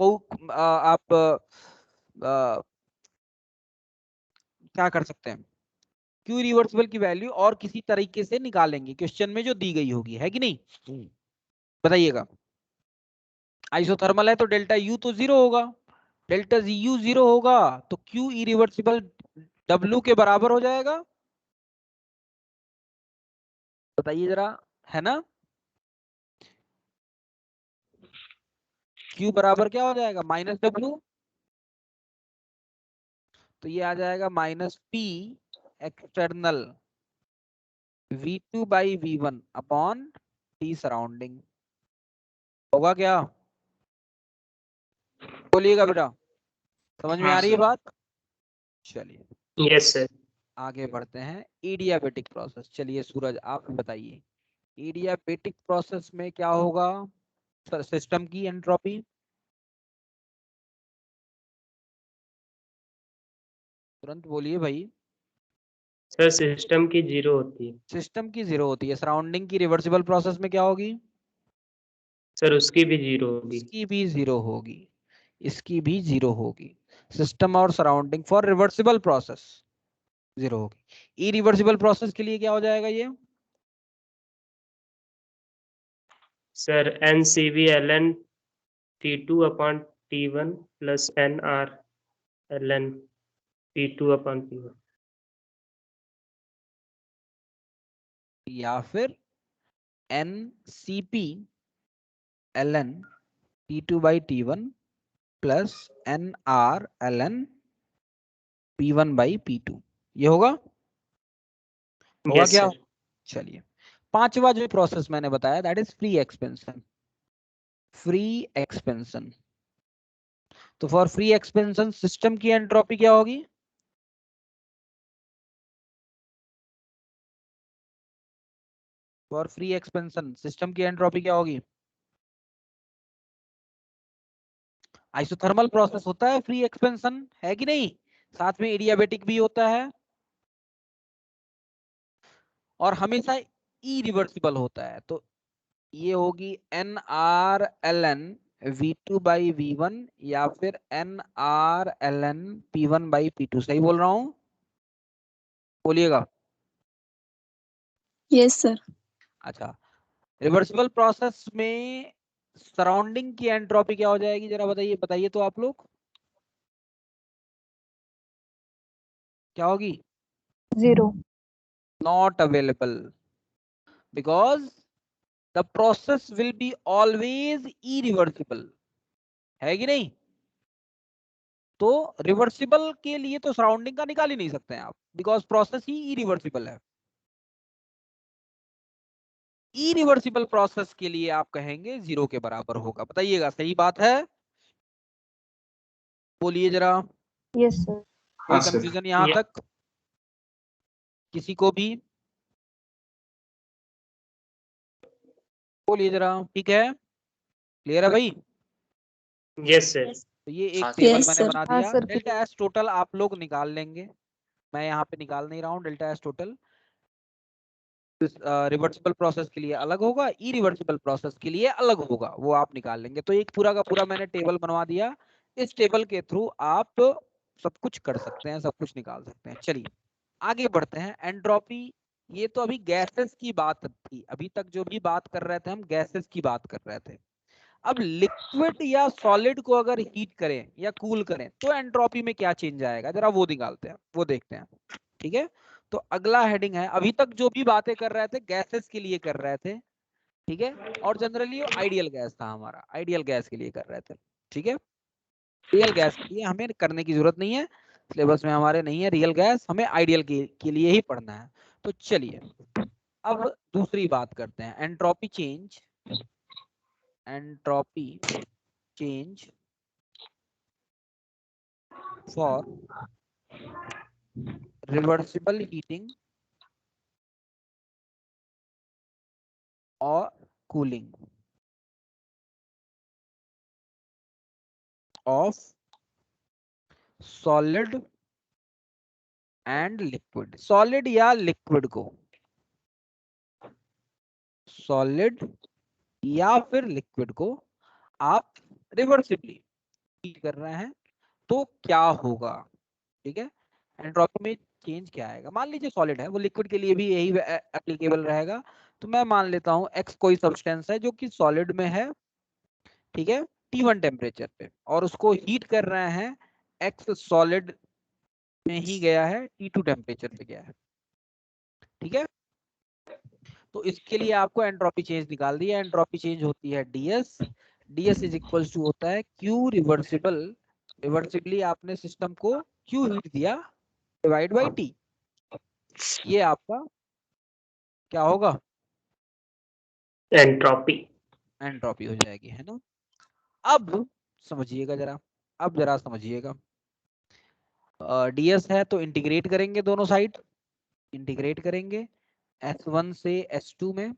क्या कर सकते हैं? Q इरिवर्सिबल की वैल्यू और किसी तरीके से निकालेंगे, क्वेश्चन में जो दी गई होगी, है कि नहीं? बताइएगा। आइसोथर्मल है तो डेल्टा U तो जीरो होगा, डेल्टा U जीरो होगा तो Q इरिवर्सिबल W के बराबर हो जाएगा। बताइए जरा, है ना? Q बराबर क्या हो जाएगा? माइनस W, तो ये आ जाएगा minus P external V2 by V1 upon T surrounding. होगा क्या? बोलिएगा बेटा, समझ में हाँ आ रही है सर। बात? चलिए यस सर। आगे बढ़ते हैं। एडियाबेटिक प्रोसेस, चलिए सूरज आप बताइए, एडियाबेटिक प्रोसेस में क्या होगा? सिस्टम की एंट्रोपी, तुरंत बोलिए भाई। सर सिस्टम की जीरो होती है। सिस्टम की जीरो होती है। सराउंडिंग की रिवर्सिबल प्रोसेस में क्या होगी? सर उसकी भी जीरो होगी। इसकी भी जीरो होगी, इसकी भी जीरो होगी। सिस्टम और surrounding for reversible process zero होगी। इरिवर्सिबल प्रोसेस के लिए क्या हो जाएगा ये? Sir NCV ln T2 upon T1 plus NR ln P2 upon P1। या फिर NCP ln T2 by T1 plus NR ln P1 by P2, ये होगा यस क्या? सर। चलिए, पांचवा जो प्रोसेस मैंने बताया that is free expansion. Free expansion, तो फॉर फ्री एक्सपेंशन सिस्टम की एंट्रोपी क्या होगी? फॉर फ्री एक्सपेंशन सिस्टम की एंट्रोपी क्या होगी? आइसोथर्मल प्रोसेस होता है फ्री एक्सपेंशन, है कि नहीं? साथ में एडियाबेटिक भी होता है और हमेशा इरिवर्सिबल होता है। तो ये होगी NR ln V2 by V1 या फिर NR ln P1 by P2। सही बोल रहा हूं? बोलिएगा। Yes sir. अच्छा, रिवर्सिबल प्रोसेस में सराउंडिंग की एंट्रोपी क्या हो जाएगी? जरा बताइए, बताइए तो आप लोग, क्या होगी? Zero. Not available, because the process will be always irreversible, है कि नहीं? तो रिवर्सिबल के लिए तो सराउंडिंग का निकाल ही नहीं सकते हैं आप, बिकॉज प्रोसेस ही इरिवर्सिबल है। इरिवर्सिबल प्रोसेस के लिए आप कहेंगे जीरो के बराबर होगा। बताइएगा, सही बात है? बोलिए जरा। Yes sir. कोई हाँ सर। कंफ्यूजन यहाँ ये- तक किसी को भी? बोलिए जरा। ठीक है, क्लियर है भाई? Yes sir. तो ये एक हाँ सर। टेबल Yes, मैंने sir. बना हाँ दिया। सर, डेल्टा एस टोटल आप लोग निकाल लेंगे, मैं यहाँ पे निकाल नहीं रहा हूँ। Delta S total reversible process के लिए अलग होगा, ई रिवर्सिबल प्रोसेस के लिए अलग होगा, वो आप निकाल लेंगे। तो एक पूरा का पूरा मैंने टेबल बनवा दिया। इस टेबल के थ्रू आप सब कुछ कर सकते हैं, सब कुछ निकाल सकते हैं। चलिए आगे बढ़ते हैं। एंट्रोपी, ये तो अभी गैसेस की बात थी, अभी तक जो भी बात कर रहे थे हम गैसेस की बात कर रहे थे। अब लिक्विड या सॉलिड को अगर हीट करें या कूल करें तो एंट्रोपी में क्या चेंज आएगा, जरा वो निकालते हैं, वो देखते हैं। ठीक है, तो अगला हेडिंग है, अभी तक जो भी बातें कर रहे थे गैसेस के लिए कर रहे थे, ठीक है, और जनरली वो आइडियल गैस था हमारा, आइडियल गैस के लिए कर रहे थे। ठीक है, रियल गैस के लिए हमें करने की जरूरत नहीं है, सिलेबस में हमारे नहीं है रियल गैस, हमें आइडियल के लिए ही पढ़ना है। तो चलिए अब दूसरी बात करते हैं, entropy change. Entropy change for reversible heating और cooling of solid and liquid. Solid या लिक्विड को, सॉलिड या फिर लिक्विड को आप रिवर्सिबली हीट कर रहे हैं तो क्या होगा। ठीक है, एंट्रोपी में चेंज क्या आएगा। मान लीजिए सॉलिड है, वो लिक्विड के लिए भी यही एप्लीकेबल रहेगा। तो मैं मान लेता हूं एक्स कोई सब्सटेंस है जो कि सॉलिड में है, ठीक है, T1 टेम्परेचर पे, और उसको हीट कर रहे हैं, एक्स सॉलिड में ही गया है, T2 टेम्परेचर पे गया है। ठीक है, तो इसके लिए आपको एंट्रोपी चेंज निकाल दी है। एंट्रोपी चेंज होती है ds, ds is equal to होता है Q रिवर्सिबल, रिवर्सिबली आपने सिस्टम को Q हीट दिया डिवाइड बाई T, ये आपका क्या होगा, एंट्रोपी। एंट्रोपी हो जाएगी, है ना। अब समझिएगा जरा, अब जरा समझिएगा, ds है तो इंटीग्रेट करेंगे दोनों साइड, इंटीग्रेट करेंगे S1 से S2 में,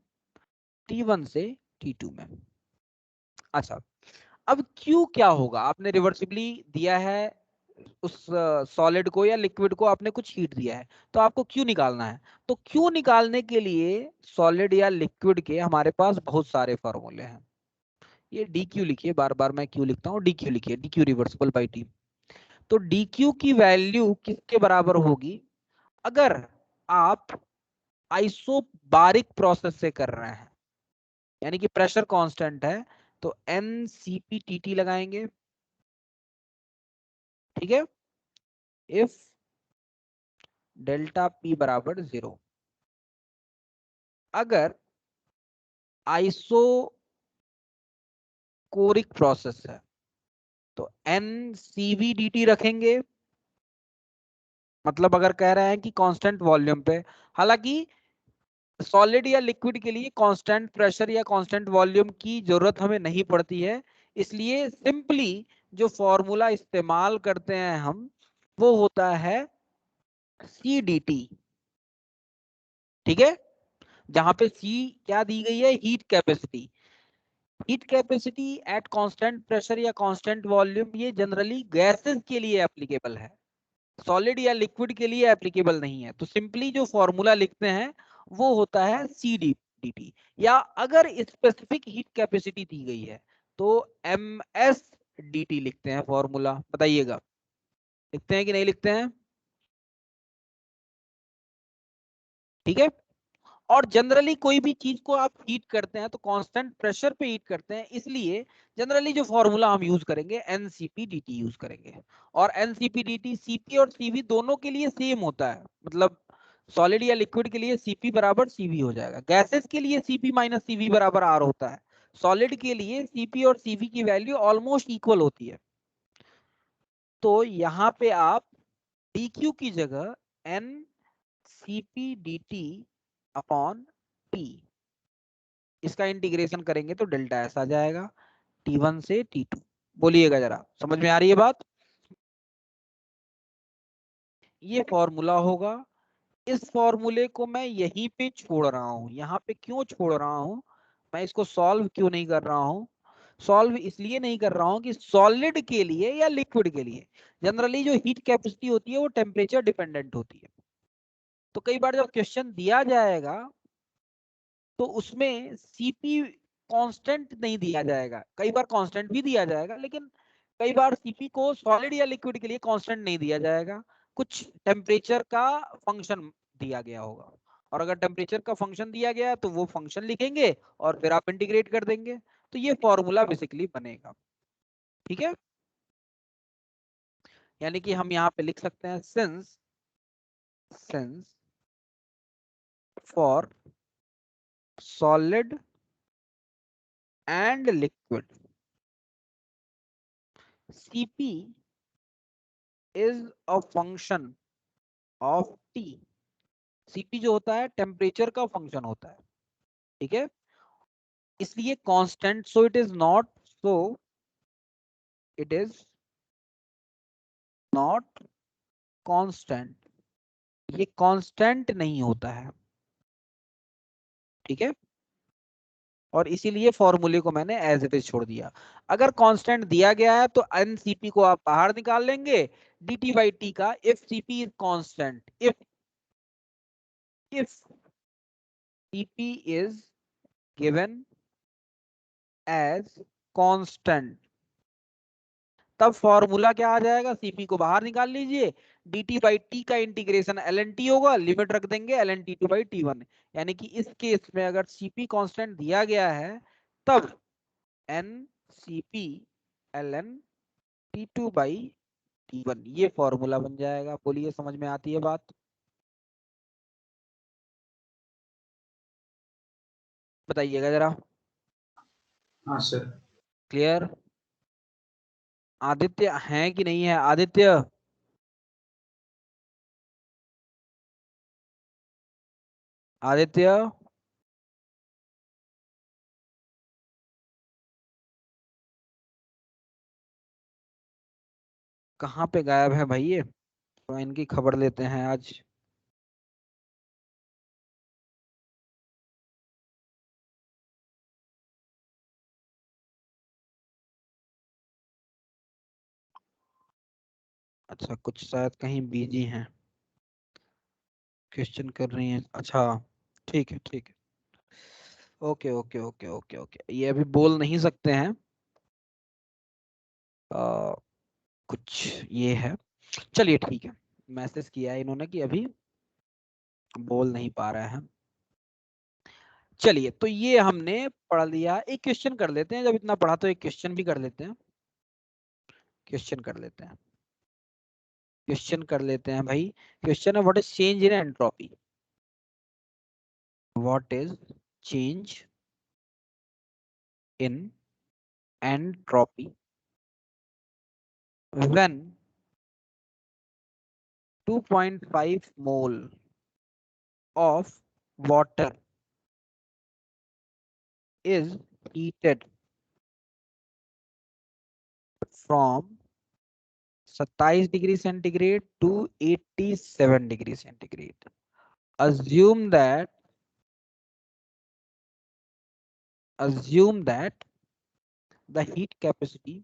T1 से T2 में। अच्छा, अब Q क्या होगा, आपने रिवर्सिबली दिया है उस सॉलिड को या लिक्विड को, आपने कुछ हीट दिया है तो आपको Q निकालना है। तो Q निकालने के लिए सॉलिड या लिक्विड के हमारे पास बहुत सारे फॉर्मूले हैं। ये dq लिखिए, बार बार मैं Q लिखता हूँ, dq लिखिए, dq रिवर्सिबल बाई T। तो dq की वैल्यू किसके बराबर होगी, अगर आप आइसोबारिक प्रोसेस से कर रहे हैं, यानी कि प्रेशर कांस्टेंट है, तो NCPTT लगाएंगे। ठीक है, इफ डेल्टा P बराबर 0। अगर आइसोकोरिक प्रोसेस है तो NCVDT रखेंगे, मतलब अगर कह रहे हैं कि कांस्टेंट वॉल्यूम पे, हालांकि सॉलिड या लिक्विड के लिए कांस्टेंट प्रेशर या कांस्टेंट वॉल्यूम की जरूरत हमें नहीं पड़ती है, इसलिए सिंपली जो फॉर्मूला इस्तेमाल करते हैं हम वो होता है CDT। ठीक है, जहां पे C क्या दी गई है, heat capacity. Heat capacity at constant pressure या कांस्टेंट वॉल्यूम ये जनरली गैसेस के लिए एप्लीकेबल है, सॉलिड या लिक्विड के लिए एप्लीकेबल नहीं है। तो सिंपली जो फॉर्मूला लिखते हैं वो होता है CDT, या अगर स्पेसिफिक हीट कैपेसिटी दी गई है तो MSDT लिखते हैं फॉर्मूला। बताइएगा, लिखते हैं कि नहीं लिखते हैं? ठीक है, और जनरली कोई भी चीज को आप हीट करते हैं तो कांस्टेंट प्रेशर पे हीट करते हैं, इसलिए जनरली जो फॉर्मूला हम यूज करेंगे NCPDT यूज करेंगे। और NCPDT CP और CV दोनों के लिए सेम होता है, मतलब सॉलिड या लिक्विड के लिए CP बराबर CV हो जाएगा, गैसेस के लिए CP माइनस CV बराबर R होता है, सॉलिड के लिए CP और CV की वैल्यू ऑलमोस्ट इक्वल होती है। तो यहाँ पे आप DQ की जगह NCPDT अपॉन T, इसका इंटीग्रेशन करेंगे तो डेल्टा एस आ जाएगा, T1 से T2। बोलिएगा जरा, समझ में आ रही है बात? ये फॉर्मूला होगा। इस फॉर्मूले को मैं यहीं पे छोड़ रहा हूं। यहाँ पे क्यों छोड़ रहा हूं, मैं इसको सॉल्व क्यों नहीं कर रहा हूं? सॉल्व इसलिए नहीं कर रहा हूं कि सॉलिड के लिए या लिक्विड के लिए जनरली जो हीट कैपेसिटी होती है वो टेम्परेचर डिपेंडेंट होती है। तो कई बार जब क्वेश्चन दिया जाएगा तो उसमें सीपी कांस्टेंट नहीं दिया जाएगा, कई बार कांस्टेंट भी दिया जाएगा, लेकिन कई बार सीपी को सॉलिड या लिक्विड के लिए कांस्टेंट नहीं दिया जाएगा, कुछ टेम्परेचर का फंक्शन दिया गया होगा। और अगर टेम्परेचर का फंक्शन दिया गया तो वो फंक्शन लिखेंगे और फिर आप इंटीग्रेट कर देंगे, तो ये फॉर्मूला बेसिकली बनेगा। ठीक है, यानी कि हम यहाँ पे लिख सकते हैं since for solid and liquid Cp is a function of T। Cp जो होता है टेम्परेचर का फंक्शन होता है, ठीक है, इसलिए constant, so it is not constant, ये कांस्टेंट नहीं होता है, ठीक है। और इसीलिए फॉर्मूले को मैंने एज इट इज छोड़ दिया। अगर कांस्टेंट दिया गया है तो एनसीपी को आप बाहर निकाल लेंगे dt बाई टी का, if CP is constant, if cp is given as constant, तब फॉर्मूला क्या आ जाएगा, सीपी को बाहर निकाल लीजिए, dt बाई टी का इंटीग्रेशन ln t होगा, लिमिट रख देंगे ln t2 बाई t1। यानी कि इस केस में अगर सीपी कांस्टेंट दिया गया है तब n cp ln t2 by t1, ये फॉर्मूला बन जाएगा। बोलिए समझ में आती है बात? बताइएगा जरा। हाँ सर। क्लियर? आदित्य है कि नहीं है? आदित्य, आदित्य कहाँ पे गायब है भाई ये? तो इनकी खबर लेते हैं आज। अच्छा, कुछ शायद कहीं बिजी हैं, क्वेश्चन कर रही हैं। अच्छा, ठीक है ठीक है, okay okay okay okay okay, ये अभी बोल नहीं सकते हैं, आ, कुछ ये है। चलिए ठीक है, मैसेज किया है इन्होंने कि अभी बोल नहीं पा रहे हैं। चलिए, तो ये हमने पढ़ लिया। एक क्वेश्चन कर लेते हैं, जब इतना पढ़ा तो एक क्वेश्चन भी कर लेते हैं। क्वेश्चन कर लेते हैं, क्वेश्चन कर लेते हैं भाई। क्वेश्चन है, what is change in entropy? What is change in entropy when 2.5 mole of water is heated from 27 degree centigrade to 87 degree centigrade? assume that the heat capacity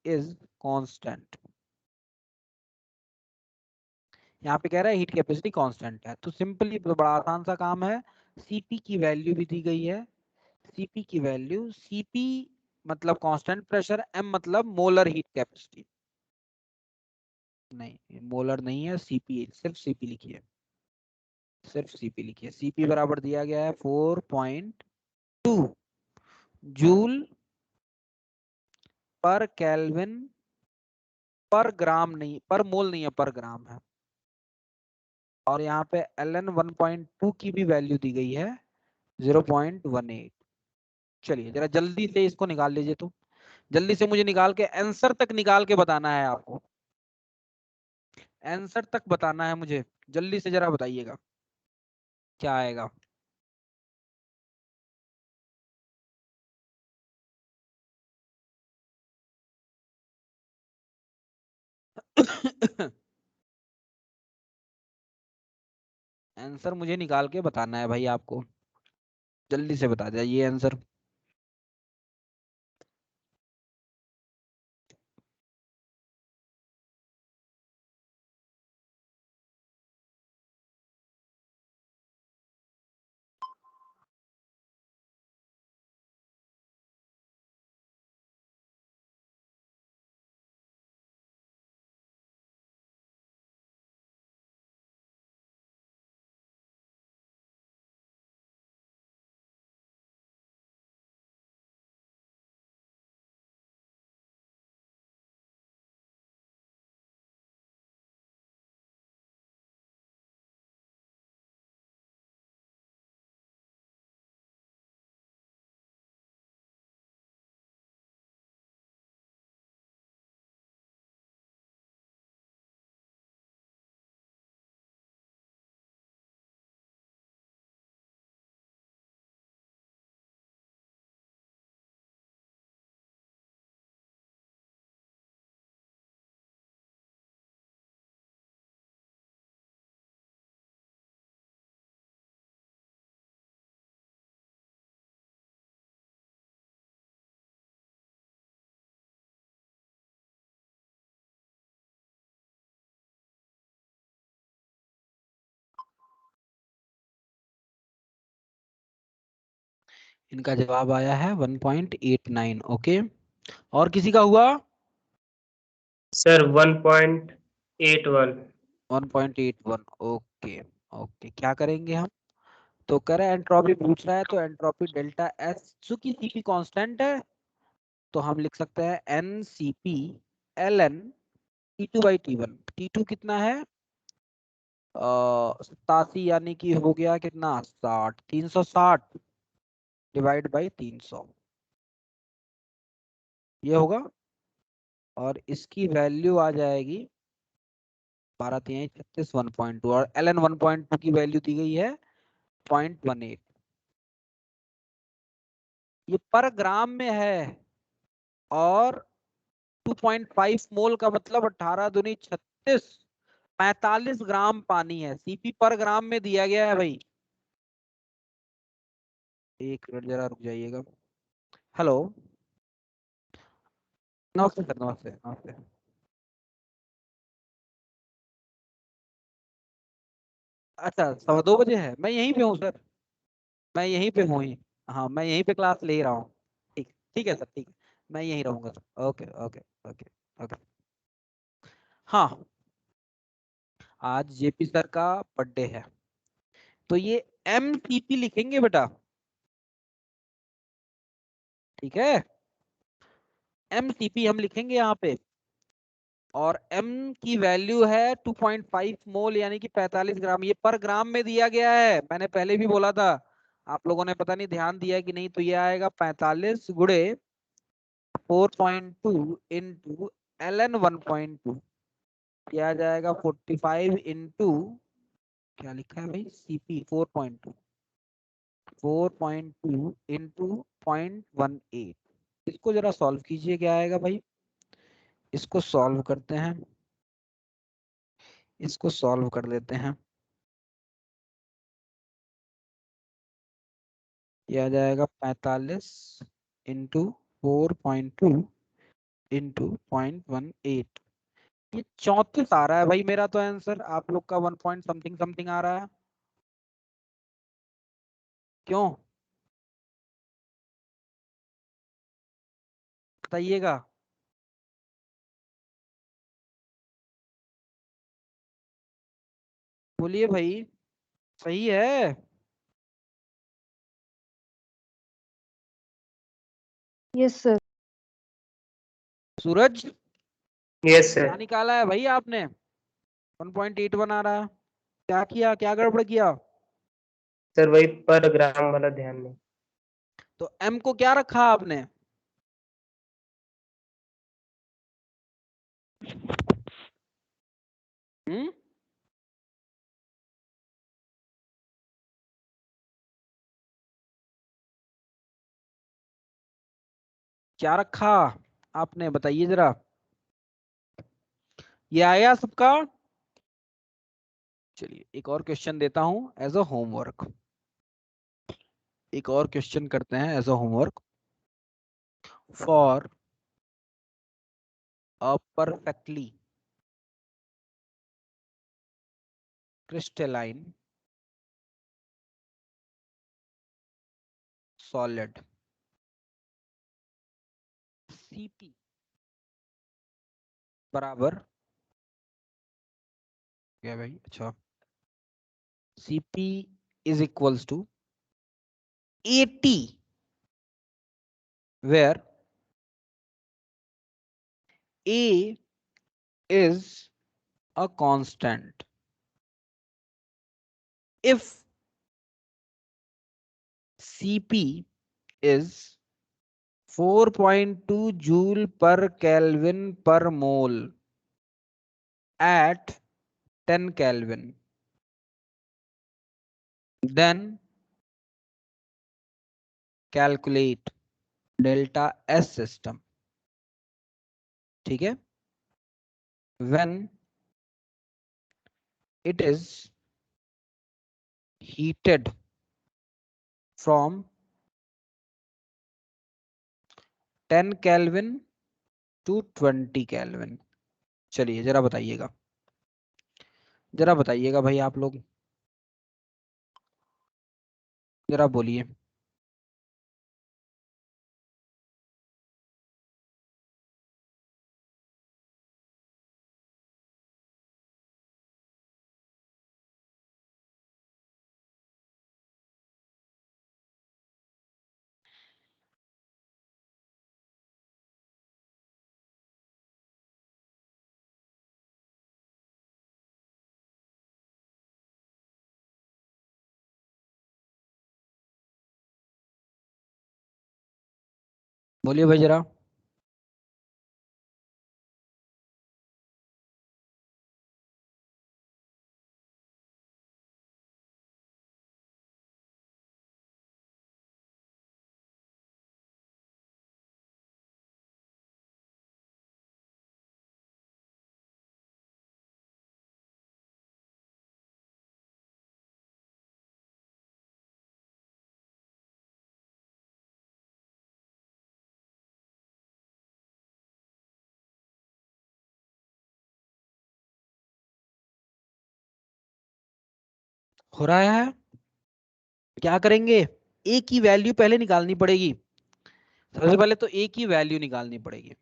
is constant। यहाँ पे कह रहा है हीट कैपेसिटी कांस्टेंट है, तो सिंपली बड़ा आसान सा काम है, सीपी की वैल्यू भी दी गई है। सीपी की वैल्यू, सीपी मतलब कांस्टेंट प्रेशर, एम मतलब मोलर हीट कैपेसिटी, नहीं मोलर नहीं है, सीपी, सिर्फ सीपी लिखिए, सिर्फ सीपी लिखिए। सीपी बराबर दिया गया है 4.2 जूल पर केल्विन पर ग्राम, नहीं पर मोल नहीं है, पर ग्राम है। और यहाँ पे ln 1.2 की भी वैल्यू दी गई है 0.18। चलिए जरा जल्दी से इसको निकाल लीजिए, तो जल्दी से मुझे निकाल के आंसर तक निकाल के बताना है आपको, आंसर तक बताना है मुझे, जल्दी से जरा बताइएगा क्या आएगा। आंसर मुझे निकाल के बताना है भाई, आपको जल्दी से बता जाइए आंसर। इनका जवाब आया है 1.89। ओके, और किसी का हुआ? सर 1.81। 1.81। ओके ओके, क्या करेंगे हम? तो करें, एंट्रोपी पूछ रहा है तो एंट्रोपी डेल्टा एस, चूंकि सीपी कांस्टेंट है तो हम लिख सकते हैं N C P L N T2/T1। T2 कितना है? 87, यानी कि हो गया कितना, 60। 360 डिवाइड बाई 300 ये होगा, और इसकी वैल्यू आ जाएगी 12 3 36 1.2, और एल एन 1.2 की वैल्यू दी गई है 0.18। ये पर ग्राम में है, और 2.5 मोल का मतलब 18 दूनी 36, 45 ग्राम पानी है। सीपी पर ग्राम में दिया गया है भाई। एक मिनट जरा रुक जाइएगा। हेलो, नमस्ते सर, नमस्ते नमस्ते। अच्छा, 2:15 है, मैं यहीं पे हूँ सर, मैं यहीं पे हूँ ही। हाँ, मैं यहीं पे क्लास ले रहा हूँ। ठीक, ठीक है सर, ठीक है, मैं यहीं रहूंगा sir. Okay okay okay okay. हाँ, आज जेपी सर का बर्थडे है, तो ये एमसीपी लिखेंगे बेटा, ठीक है? एमसीपी हम लिखेंगे यहाँ पे, और m की वैल्यू है 2.5 मोल, यानी कि 45 ग्राम। ये पर ग्राम में दिया गया है, मैंने पहले भी बोला था, आप लोगों ने पता नहीं ध्यान दिया कि नहीं। तो ये आएगा 45 गुणे 4.2 इंटू एल एन 1.2, क्या आ जाएगा 45 इंटू, क्या लिखा है भाई, सीपी 4.2, 4.2 इंटू 0.18। इसको जरा सॉल्व कीजिए, क्या आएगा भाई? इसको सॉल्व करते हैं, इसको सॉल्व कर लेते हैं। ये आ जाएगा 45 इंटू 4.2 इंटू 0.18। ये 34 आ रहा है भाई मेरा तो आंसर, आप लोग का 1 पॉइंट समथिंग समथिंग आ रहा है। क्यों बताइएगा? बोलिए भाई, सही है? Yes sir. सूरज, यस क्या सर। निकाला है भाई आपने? 1.81 आ रहा है, क्या किया, क्या गड़बड़ किया? सर वही पर ग्राम वाला ध्यान नहीं। तो एम को क्या रखा आपने? हम्म, क्या रखा आपने, बताइए जरा। ये आया सबका? चलिए एक और क्वेश्चन देता हूं एज अ होमवर्क। एक और क्वेश्चन करते हैं as a homework. For a perfectly crystalline solid Cp बराबर क्या भाई? अच्छा, Cp is equals to 80 where A is a constant. If Cp is 4.2 joule per Kelvin per mole at 10 Kelvin, then calculate delta S system. ठीक है? When it is heated from 10 Kelvin to 20 Kelvin. चलिए जरा बताइएगा, जरा बताइएगा भाई आप लोग, जरा बोलिए। बोलिए भाई जरा। हो रहा है? क्या करेंगे? ए की वैल्यू पहले निकालनी पड़ेगी। सबसे पहले तो ए की वैल्यू निकालनी पड़ेगी।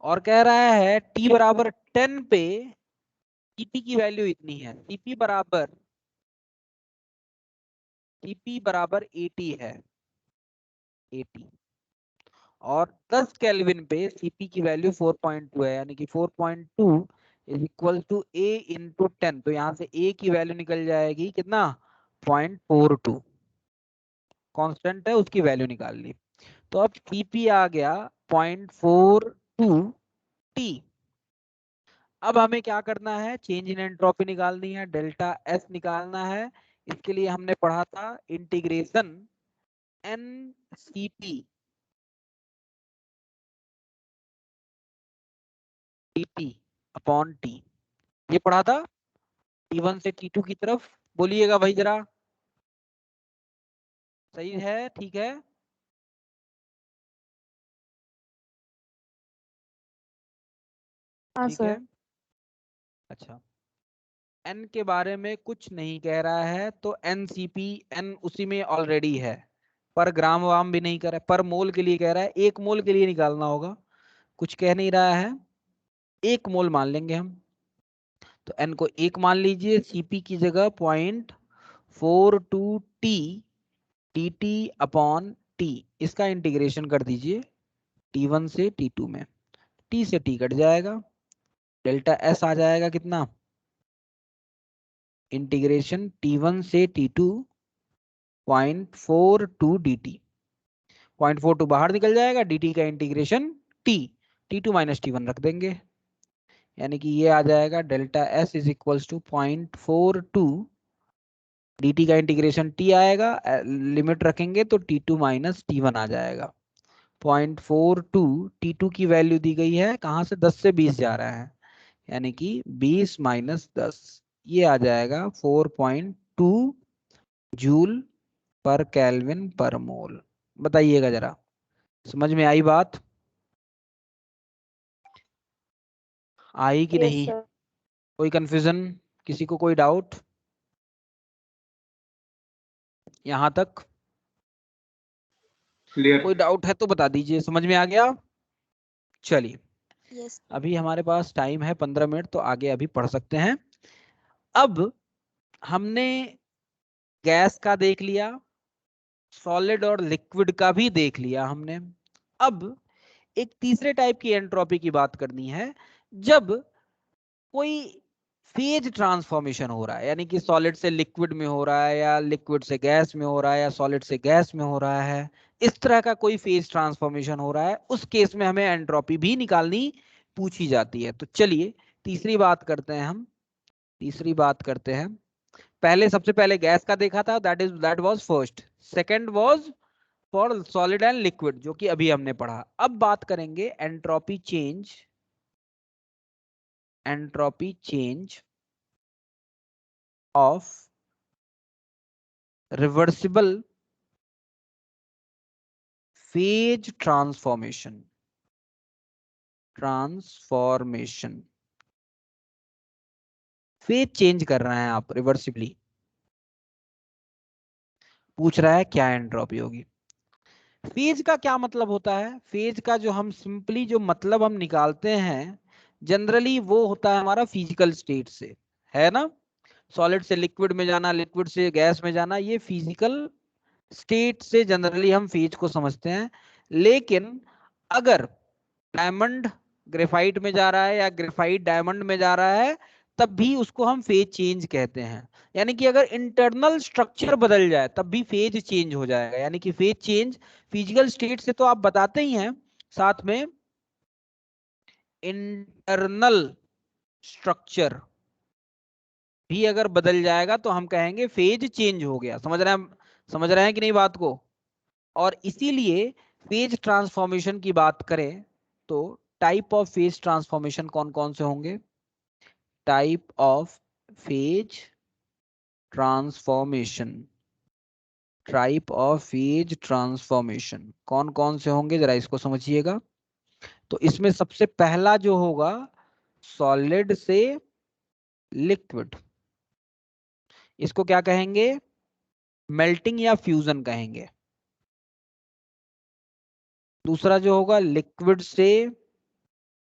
और कह रहा है t बराबर 10 पे Cp की वैल्यू इतनी है। Cp बराबर 80 है, 80। और 10 केल्विन पे Cp की वैल्यू 4.2 है, यानी कि 4.2 is equal to A into 10। तो यहाँ से A की वैल्यू निकल जाएगी कितना? 0.42। कांस्टेंट है, उसकी वैल्यू निकाल ली। तो अब Cp आ गया 0.42 T। अब हमें क्या करना है? चेंज इन एंट्रोपी निकालनी है, डेल्टा S निकालना है। इसके लिए हमने पढ़ा था integration NCP dt upon T, ये पढ़ा था T1 से T2 की तरफ। बोलिएगा भाई जरा, सही है? ठीक है? हाँ ठीक है। सर। अच्छा, n के बारे में कुछ नहीं कह रहा है तो NCP n उसी में ऑलरेडी है। पर ग्राम वाम भी नहीं कर रहा है, पर मोल के लिए कह रहा है। 1 मोल के लिए निकालना होगा, कुछ कह नहीं रहा है। 1 मोल मान लेंगे हम। तो n को 1 मान लीजिए। Cp की जगह 0.42 T dt अपॉन T, इसका इंटीग्रेशन कर दीजिए T1 से T2 में। T से T कट जाएगा, डेल्टा S आ जाएगा कितना? इंटीग्रेशन T1 से T2 0.42 dt। 0.42 बाहर निकल जाएगा, dt का integration T, T2 minus T1 रख देंगे, यानी कि ये आ जाएगा delta S is equals to 0.42 dt का इंटीग्रेशन T आएगा, लिमिट रखेंगे तो T2 माइनस T1 आ जाएगा। 0.42 T2 की वैल्यू दी गई है, कहाँ से 10 से 20 जा रहा है, यानी कि 20 माइनस 10, ये आ जाएगा 4.2 जूल पर केल्विन पर मोल। बताइएगा जरा, समझ में आई बात? आई कि Yes, नहीं? sir. कोई कंफ्यूजन, किसी को कोई डाउट यहां तक? क्लियर। कोई डाउट है तो बता दीजिए, समझ में आ गया? चलिए, यस अभी हमारे पास टाइम है 15 मिनट, तो आगे अभी पढ़ सकते हैं। अब हमने गैस का देख लिया, सॉलिड और लिक्विड का भी देख लिया हमने। अब एक तीसरे टाइप की एंट्रोपी की बात करनी है, जब कोई फेज ट्रांसफॉर्मेशन हो रहा है, यानी कि सॉलिड से लिक्विड में हो रहा है, या लिक्विड से गैस में हो रहा है, या सॉलिड से गैस में हो रहा है, इस तरह का कोई फेज ट्रांसफॉर्मेशन हो रहा है, उस केस में हमें एंट्रोपी भी निकालनी पूछी जाती है। तो चलिए तीसरी बात करते हैं हम, तीसरी बात करते हैं। पहले सबसे पहले गैस का देखा था, that was first, second was for solid and liquid, जो कि अभी हमने पढ़ा। अब बात करेंगे entropy change, entropy change of reversible phase transformation, transformation, phase change कर रहे हैं आप रिवर्सिबली, पूछ रहा है क्या एंट्रोपी होगी। फेज का क्या मतलब होता है? फेज का जो हम सिंपली जो मतलब हम निकालते हैं जनरली, वो होता है हमारा फिजिकल स्टेट से, है ना? सॉलिड से लिक्विड में जाना, लिक्विड से गैस में जाना, ये फिजिकल स्टेट से जनरली हम फेज को समझते हैं। लेकिन अगर डायमंड ग्रेफाइट में जा रहा है, या ग्रेफाइट डायमंड में जा रहा है, तब भी उसको हम फेज चेंज कहते हैं। यानी कि अगर इंटरनल स्ट्रक्चर बदल जाए तब भी फेज चेंज हो जाएगा। यानी कि फेज चेंज फिजिकल स्टेट से तो आप बताते ही हैं, साथ में इंटरनल स्ट्रक्चर भी अगर बदल जाएगा तो हम कहेंगे फेज चेंज हो गया। समझ रहे हैं कि नहीं बात को? और इसीलिए फेज ट्रांसफॉर्मेशन की बात करें तो टाइप ऑफ फेज ट्रांसफॉर्मेशन कौन कौन से होंगे? Type of phase transformation, type of phase transformation कौन कौन से होंगे, जरा इसको समझिएगा। तो इसमें सबसे पहला जो होगा, सॉलिड से लिक्विड, इसको क्या कहेंगे? मेल्टिंग या फ्यूजन कहेंगे। दूसरा जो होगा लिक्विड से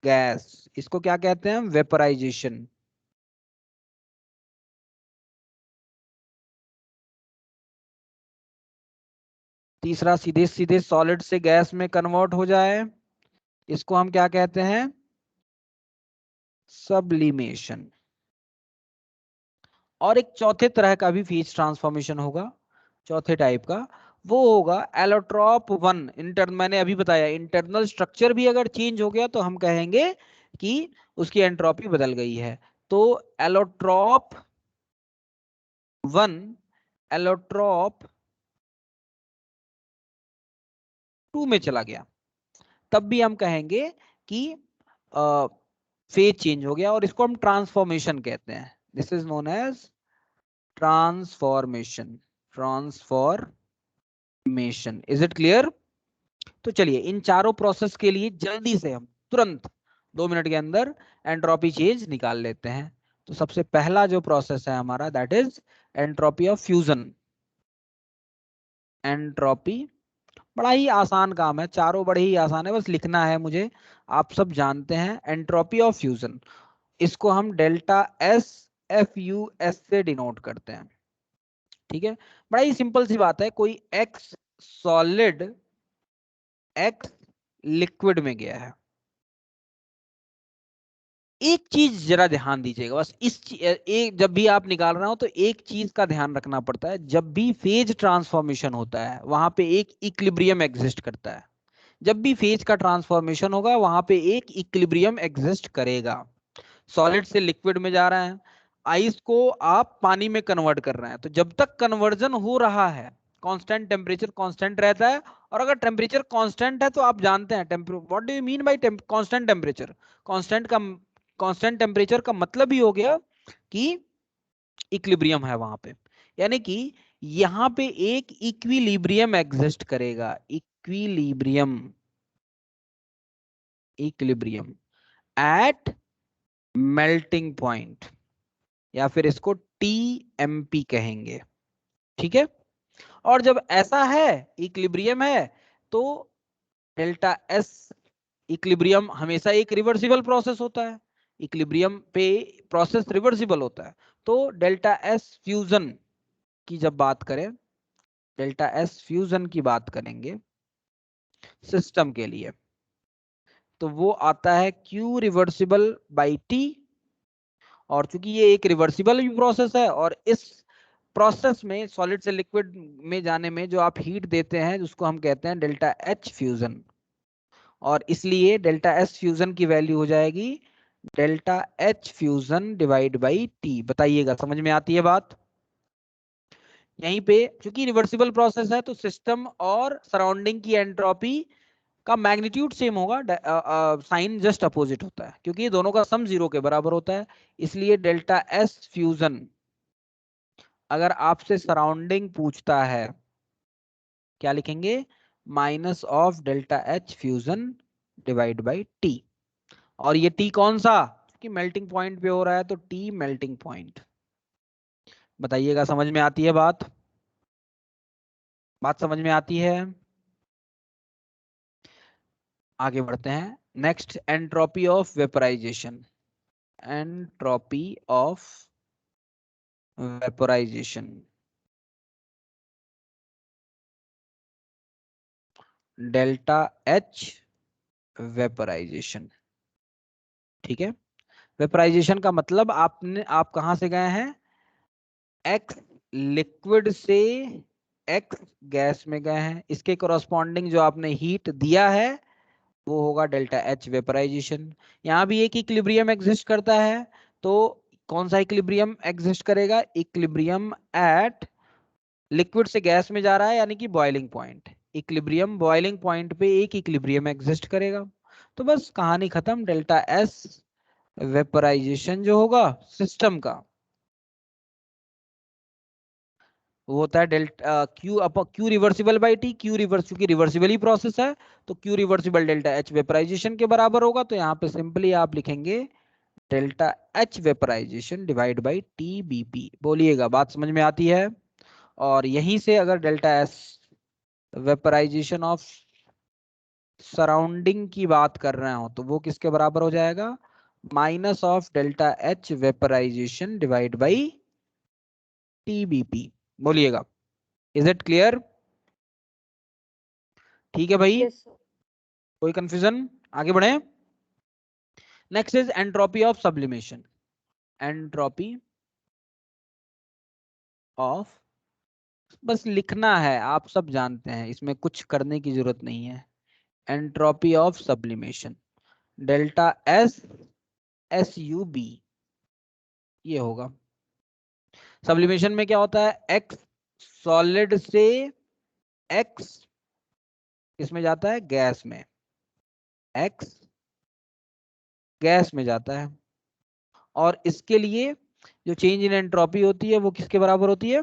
गैस, इसको क्या कहते हैं? वेपराइजेशन। तीसरा सीधे सीधे सॉलिड से गैस में कन्वर्ट हो जाए, इसको हम क्या कहते हैं? सब्लिमेशन। और एक चौथे तरह का भी फेज ट्रांसफॉर्मेशन होगा, चौथे टाइप का, वो होगा एलोट्रॉप वन। मैंने अभी बताया इंटरनल स्ट्रक्चर भी अगर चेंज हो गया तो हम कहेंगे कि उसकी एंट्रोपी बदल गई है। तो एलोट्रॉप वन, एलोट्रॉप टू में चला गया, तब भी हम कहेंगे कि फेज चेंज हो गया, और इसको हम ट्रांसफॉर्मेशन कहते हैं। This is known as transformation, transformation. Is it clear? तो चलिए इन चारों प्रोसेस के लिए जल्दी से हम तुरंत 2 मिनट के अंदर एंट्रोपी चेंज निकाल लेते हैं। तो सबसे पहला जो प्रोसेस है हमारा, that is entropy of fusion. Entropy बड़ा ही आसान काम है, चारों बड़े ही आसान है, बस लिखना है मुझे, आप सब जानते हैं। एंट्रोपी ऑफ फ्यूजन, इसको हम delta S F U S से डिनोट करते हैं। ठीक है, बड़ा ही सिंपल सी बात है। कोई एक्स सॉलिड एक्स लिक्विड में गया है, एक चीज जरा ध्यान दीजिएगा, बस एक जब भी आप निकाल रहा हो तो एक चीज का ध्यान रखना पड़ता है। जब भी फेज ट्रांसफॉर्मेशन होता है वहां पे एक इक्विलिब्रियम एग्जिस्ट करता है। जब भी फेज का ट्रांसफॉर्मेशन होगा वहां पे एक इक्विलिब्रियम एग्जिस्ट करेगा। सॉलिड से लिक्विड में जा रहे हैं, आइस को आप पानी में कन्वर्ट कर रहे हैं, तो जब तक कन्वर्जन हो रहा है कांस्टेंट टेम्परेचर कांस्टेंट रहता है और अगर टेम्परेचर कांस्टेंट है तो आप जानते हैं what do you mean by constant temperature. Constant temperature का मतलब ही हो गया कि इक्विलिब्रियम है वहां पे, यानी कि यहां पे एक इक्विलिब्रियम एग्जिस्ट करेगा। Equilibrium equilibrium at melting point, या फिर इसको टीएमपी कहेंगे। ठीक है, और जब ऐसा है इक्विलिब्रियम है तो डेल्टा एस, इक्विलिब्रियम हमेशा एक रिवर्सिबल प्रोसेस होता है, इक्विलिब्रियम पे प्रोसेस रिवर्सिबल होता है। तो डेल्टा एस फ्यूजन की जब बात करें, डेल्टा एस फ्यूजन की बात करेंगे सिस्टम के लिए, तो वो आता है Q रिवर्सिबल बाई T। और चूंकि ये एक रिवर्सिबल भी प्रोसेस है, और इस प्रोसेस में सॉलिड से लिक्विड में जाने में जो आप हीट देते हैं उसको हम कहते हैं डेल्टा एच फ्यूजन, और इसलिए डेल्टा एस फ्यूजन की वैल्यू हो जाएगी delta H fusion divide by T. बताइएगा समझ में आती है बात। यहीं पे चूंकि रिवर्सिबल प्रोसेस है तो सिस्टम और सराउंडिंग की एंट्रोपी का मैग्नीट्यूड सेम होगा, साइन जस्ट अपोजिट होता है क्योंकि ये दोनों का सम 0 के बराबर होता है। इसलिए डेल्टा एस फ्यूजन अगर आपसे सराउंडिंग पूछता है क्या लिखेंगे, minus of delta H fusion divide by T. और ये टी कौन सा, कि मेल्टिंग पॉइंट पे हो रहा है तो टी मेल्टिंग पॉइंट। बताइएगा समझ में आती है बात, बात समझ में आती है। आगे बढ़ते हैं। Next, entropy of vaporization. Entropy of vaporization, delta H vaporization. ठीक है, वेपराइजेशन का मतलब आप कहां से गए हैं, एक्स लिक्विड से एक्स गैस में गए हैं, इसके कोरस्पॉन्डिंग जो आपने हीट दिया है वो होगा डेल्टा एच वेपराइजेशन। यहाँ भी एक इक्विलिब्रियम एग्जिस्ट करता है, तो कौन सा इक्विलिब्रियम एग्जिस्ट करेगा, इक्विलिब्रियम एट लिक्विड से गैस में जा रहा है यानी कि boiling point. Equilibrium boiling point पे एक इक्विलिब्रियम एग्जिस्ट करेगा। तो बस कहानी खत्म, डेल्टा एस वेपराइजेशन जो होगा सिस्टम का वो होता है delta Q reversible by T. Q reverse क्योंकि रिवर्सिबल ही प्रोसेस है तो Q reversible delta H vaporization के बराबर होगा। तो यहाँ पे सिंपली आप लिखेंगे delta H vaporization divide by T B P. बोलिएगा बात समझ में आती है। और यहीं से अगर delta S vaporization of surrounding की बात कर रहे हो तो वो किसके बराबर हो जाएगा, minus of delta H vaporization divide by T B P. बोलिएगा, इज इट क्लियर। ठीक है भाई, Yes, sir. कोई कंफ्यूजन, आगे बढ़े। Next is entropy of sublimation. Entropy of, बस लिखना है, आप सब जानते हैं, इसमें कुछ करने की जरूरत नहीं है। Entropy of sublimation delta S S U B ये होगा। सब्लिमेशन में क्या होता है, एक्स सॉलिड से एक्स किसमें जाता है, गैस में, एक्स गैस में जाता है। और इसके लिए जो चेंज इन एंट्रोपी होती है वो किसके बराबर होती है,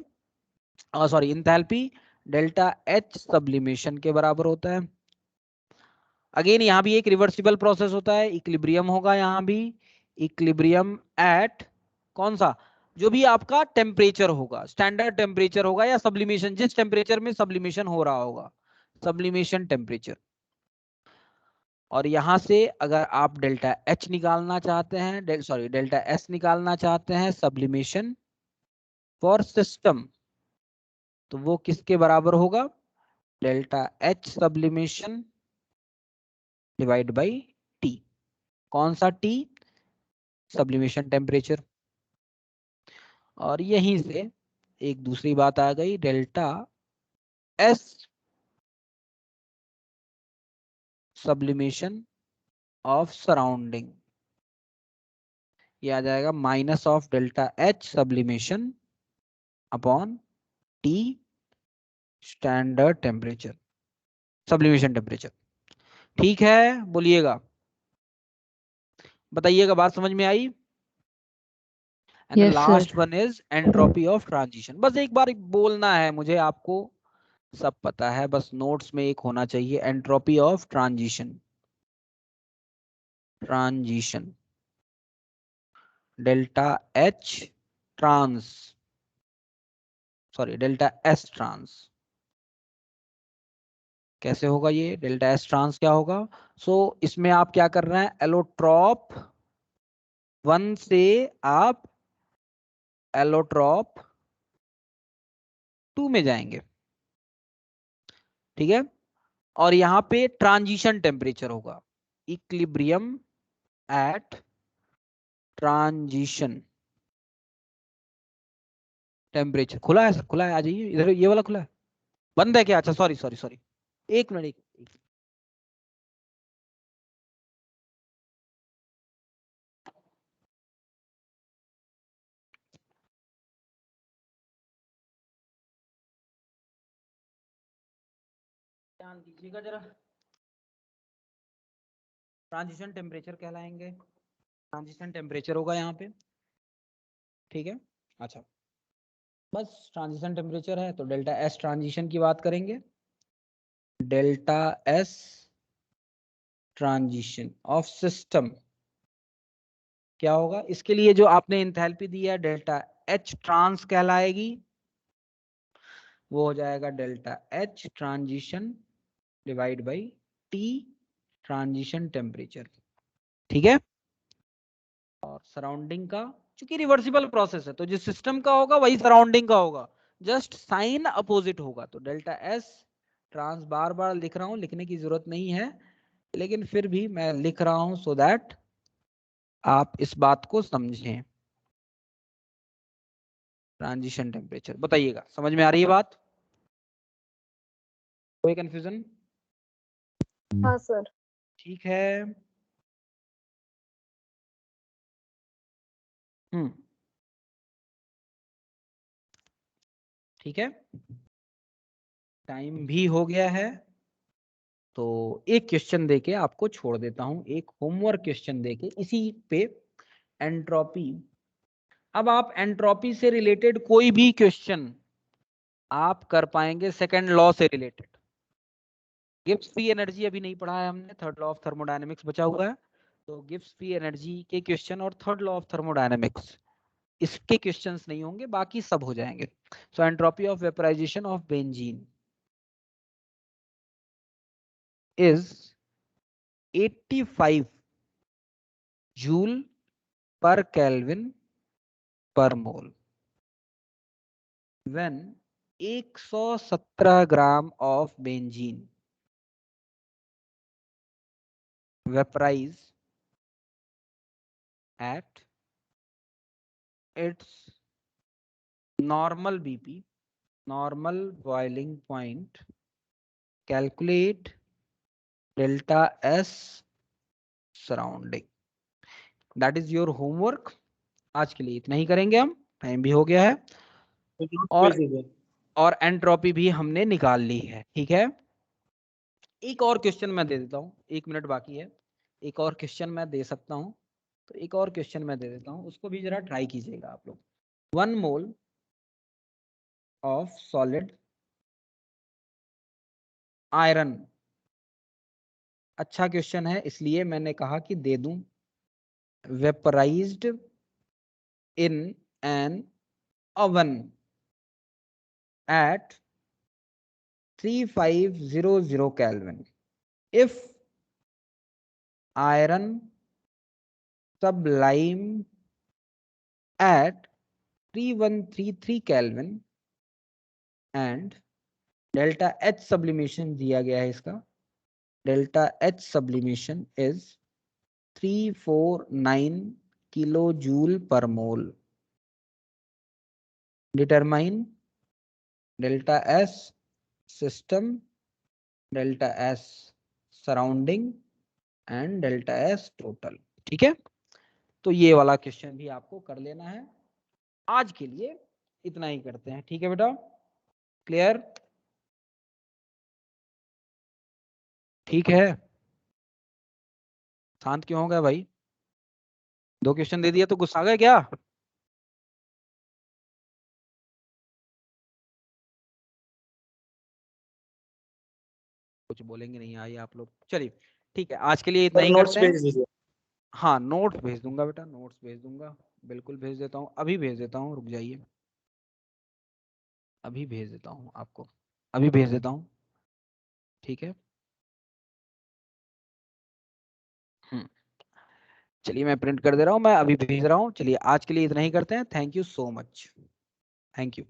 sorry enthalpy, delta H sublimation के बराबर होता है। अगेन यहाँ भी एक रिवर्सिबल प्रोसेस होता है, इक्विलिब्रियम होगा यहाँ भी, इक्विलिब्रियम एट कौन सा, जो भी आपका टेम्परेचर होगा, स्टैंडर्ड टेम्परेचर होगा या सब्लिमेशन, जिस टेम्परेचर में सब्लिमेशन हो रहा होगा, सब्लिमेशन टेम्परेचर। और यहां से अगर आप डेल्टा एच निकालना चाहते हैं, सॉरी डेल्टा एस निकालना चाहते हैं सब्लिमेशन फॉर सिस्टम, तो वो किसके बराबर होगा, delta H sublimation divide by T. कौन सा टी, सब्लिमेशन टेम्परेचर। और यहीं से एक दूसरी बात आ गई, delta S sublimation of surrounding, ये आ जाएगा minus of delta H sublimation upon T standard temperature. Sublimation temperature. ठीक है, बोलिएगा, बताइएगा, बात समझ में आई? And Yes, sir. Last one is entropy of transition. बस एक बार बोलना है मुझे, आपको सब पता है, बस नोट्स में एक होना चाहिए, entropy of transition. Transition delta H trans, sorry delta S trans. कैसे होगा ये डेल्टा एस ट्रांस, क्या होगा? इसमें आप क्या कर रहे हैं, एलोट्रॉप 1 से आप एलोट्रॉप 2 में जाएंगे, ठीक है? और यहां पे ट्रांजिशन टेम्परेचर होगा, इक्विलिब्रियम एट ट्रांजिशन टेम्परेचर। खुला है सर, खुला है, आ जाइए इधर, ये वाला खुला है, बंद है क्या? अच्छा सॉरी सॉरी सॉरी, एक मिनट एक। ध्यान दीजिएगा जरा, ट्रांजिशन टेम्परेचर कहलाएंगे, ट्रांजिशन टेम्परेचर होगा यहाँ पे, ठीक है? अच्छा, बस ट्रांजिशन टेम्परेचर है तो डेल्टा एस ट्रांजिशन की बात करेंगे, delta S transition of system क्या होगा? इसके लिए जो आपने इंथैल्पी दी है डेल्टा एच ट्रांस कहलाएगी, वो हो जाएगा delta H transition divide by T transition temperature, ठीक है? और सराउंडिंग का, चूंकि रिवर्सिबल प्रोसेस है तो जिस सिस्टम का होगा वही सराउंडिंग का होगा, जस्ट साइन अपोजिट होगा। तो डेल्टा एस ट्रांस बार बार लिख रहा हूं, लिखने की जरूरत नहीं है, लेकिन फिर भी मैं लिख रहा हूं सो दैट आप इस बात को समझें। ट्रांजिशन टेम्परेचर, बताइएगा समझ में आ रही है बात? कोई कंफ्यूजन? हाँ सर। ठीक है। ठीक है, टाइम भी हो गया है, तो एक क्वेश्चन देके आपको छोड़ देता हूं, एक होमवर्क क्वेश्चन देके इसी पे, एंट्रोपी। अब आप एंट्रोपी से रिलेटेड कोई भी क्वेश्चन आप कर पाएंगे सेकंड लॉ से रिलेटेड। गिब्स फ्री एनर्जी अभी नहीं पढ़ा है हमने, थर्ड लॉ ऑफ थर्मोडायनेमिक्स बचा हुआ है, तो गिब्स फ्री एनर्जी के क्वेश्चन और थर्ड लॉ ऑफ थर्मोडायनेमिक्स, इसके क्वेश्चंस नहीं होंगे, बाकी सब हो जाएंगे। So entropy of vaporization of benzene is 85 joule per kelvin per mole when 117 gram of benzene vaporize at its normal BP, normal boiling point. Calculate delta S surrounding. That is your homework. आज के लिए इतना ही करेंगे हम, टाइम भी हो गया है, और एंट्रोपी भी हमने निकाल ली है, ठीक है? एक और क्वेश्चन मैं दे देता हूं, 1 मिनट बाकी है, एक और क्वेश्चन मैं दे सकता हूं, तो एक और क्वेश्चन मैं दे देता हूं, उसको भी जरा ट्राई कीजिएगा आप लोग। 1 मोल ऑफ सॉलिड आयरन, अच्छा क्वेश्चन है इसलिए मैंने कहा कि दे दूं, वेपराइज्ड in an oven at 3500 Kelvin if iron sublime at 3133 Kelvin and delta H sublimation दिया गया है इसका, delta H sublimation is 349 kilojoule per mole. Determine delta S system, delta S surrounding and delta S total. ठीक है, तो ये वाला क्वेश्चन भी आपको कर लेना है। आज के लिए इतना ही करते हैं, ठीक है बेटा? क्लियर? ठीक है, शांत क्यों हो गया भाई? 2 क्वेश्चन दे दिया तो गुस्सा आ गए क्या? कुछ बोलेंगे नहीं, आइए आप लोग। चलिए ठीक है, आज के लिए इतना सर ही नोट्स करते हैं। भेज दीजिए। हाँ नोट्स भेज दूंगा बेटा, नोट्स भेज दूंगा, बिल्कुल भेज देता हूँ, अभी भेज देता हूँ, रुक जाइए, अभी भेज देता हूँ आपको, अभी भेज देता हूँ, ठीक है। चलिए मैं प्रिंट कर दे रहा हूँ, मैं अभी भेज रहा हूँ। चलिए आज के लिए इतना ही करते हैं, thank you so much, thank you.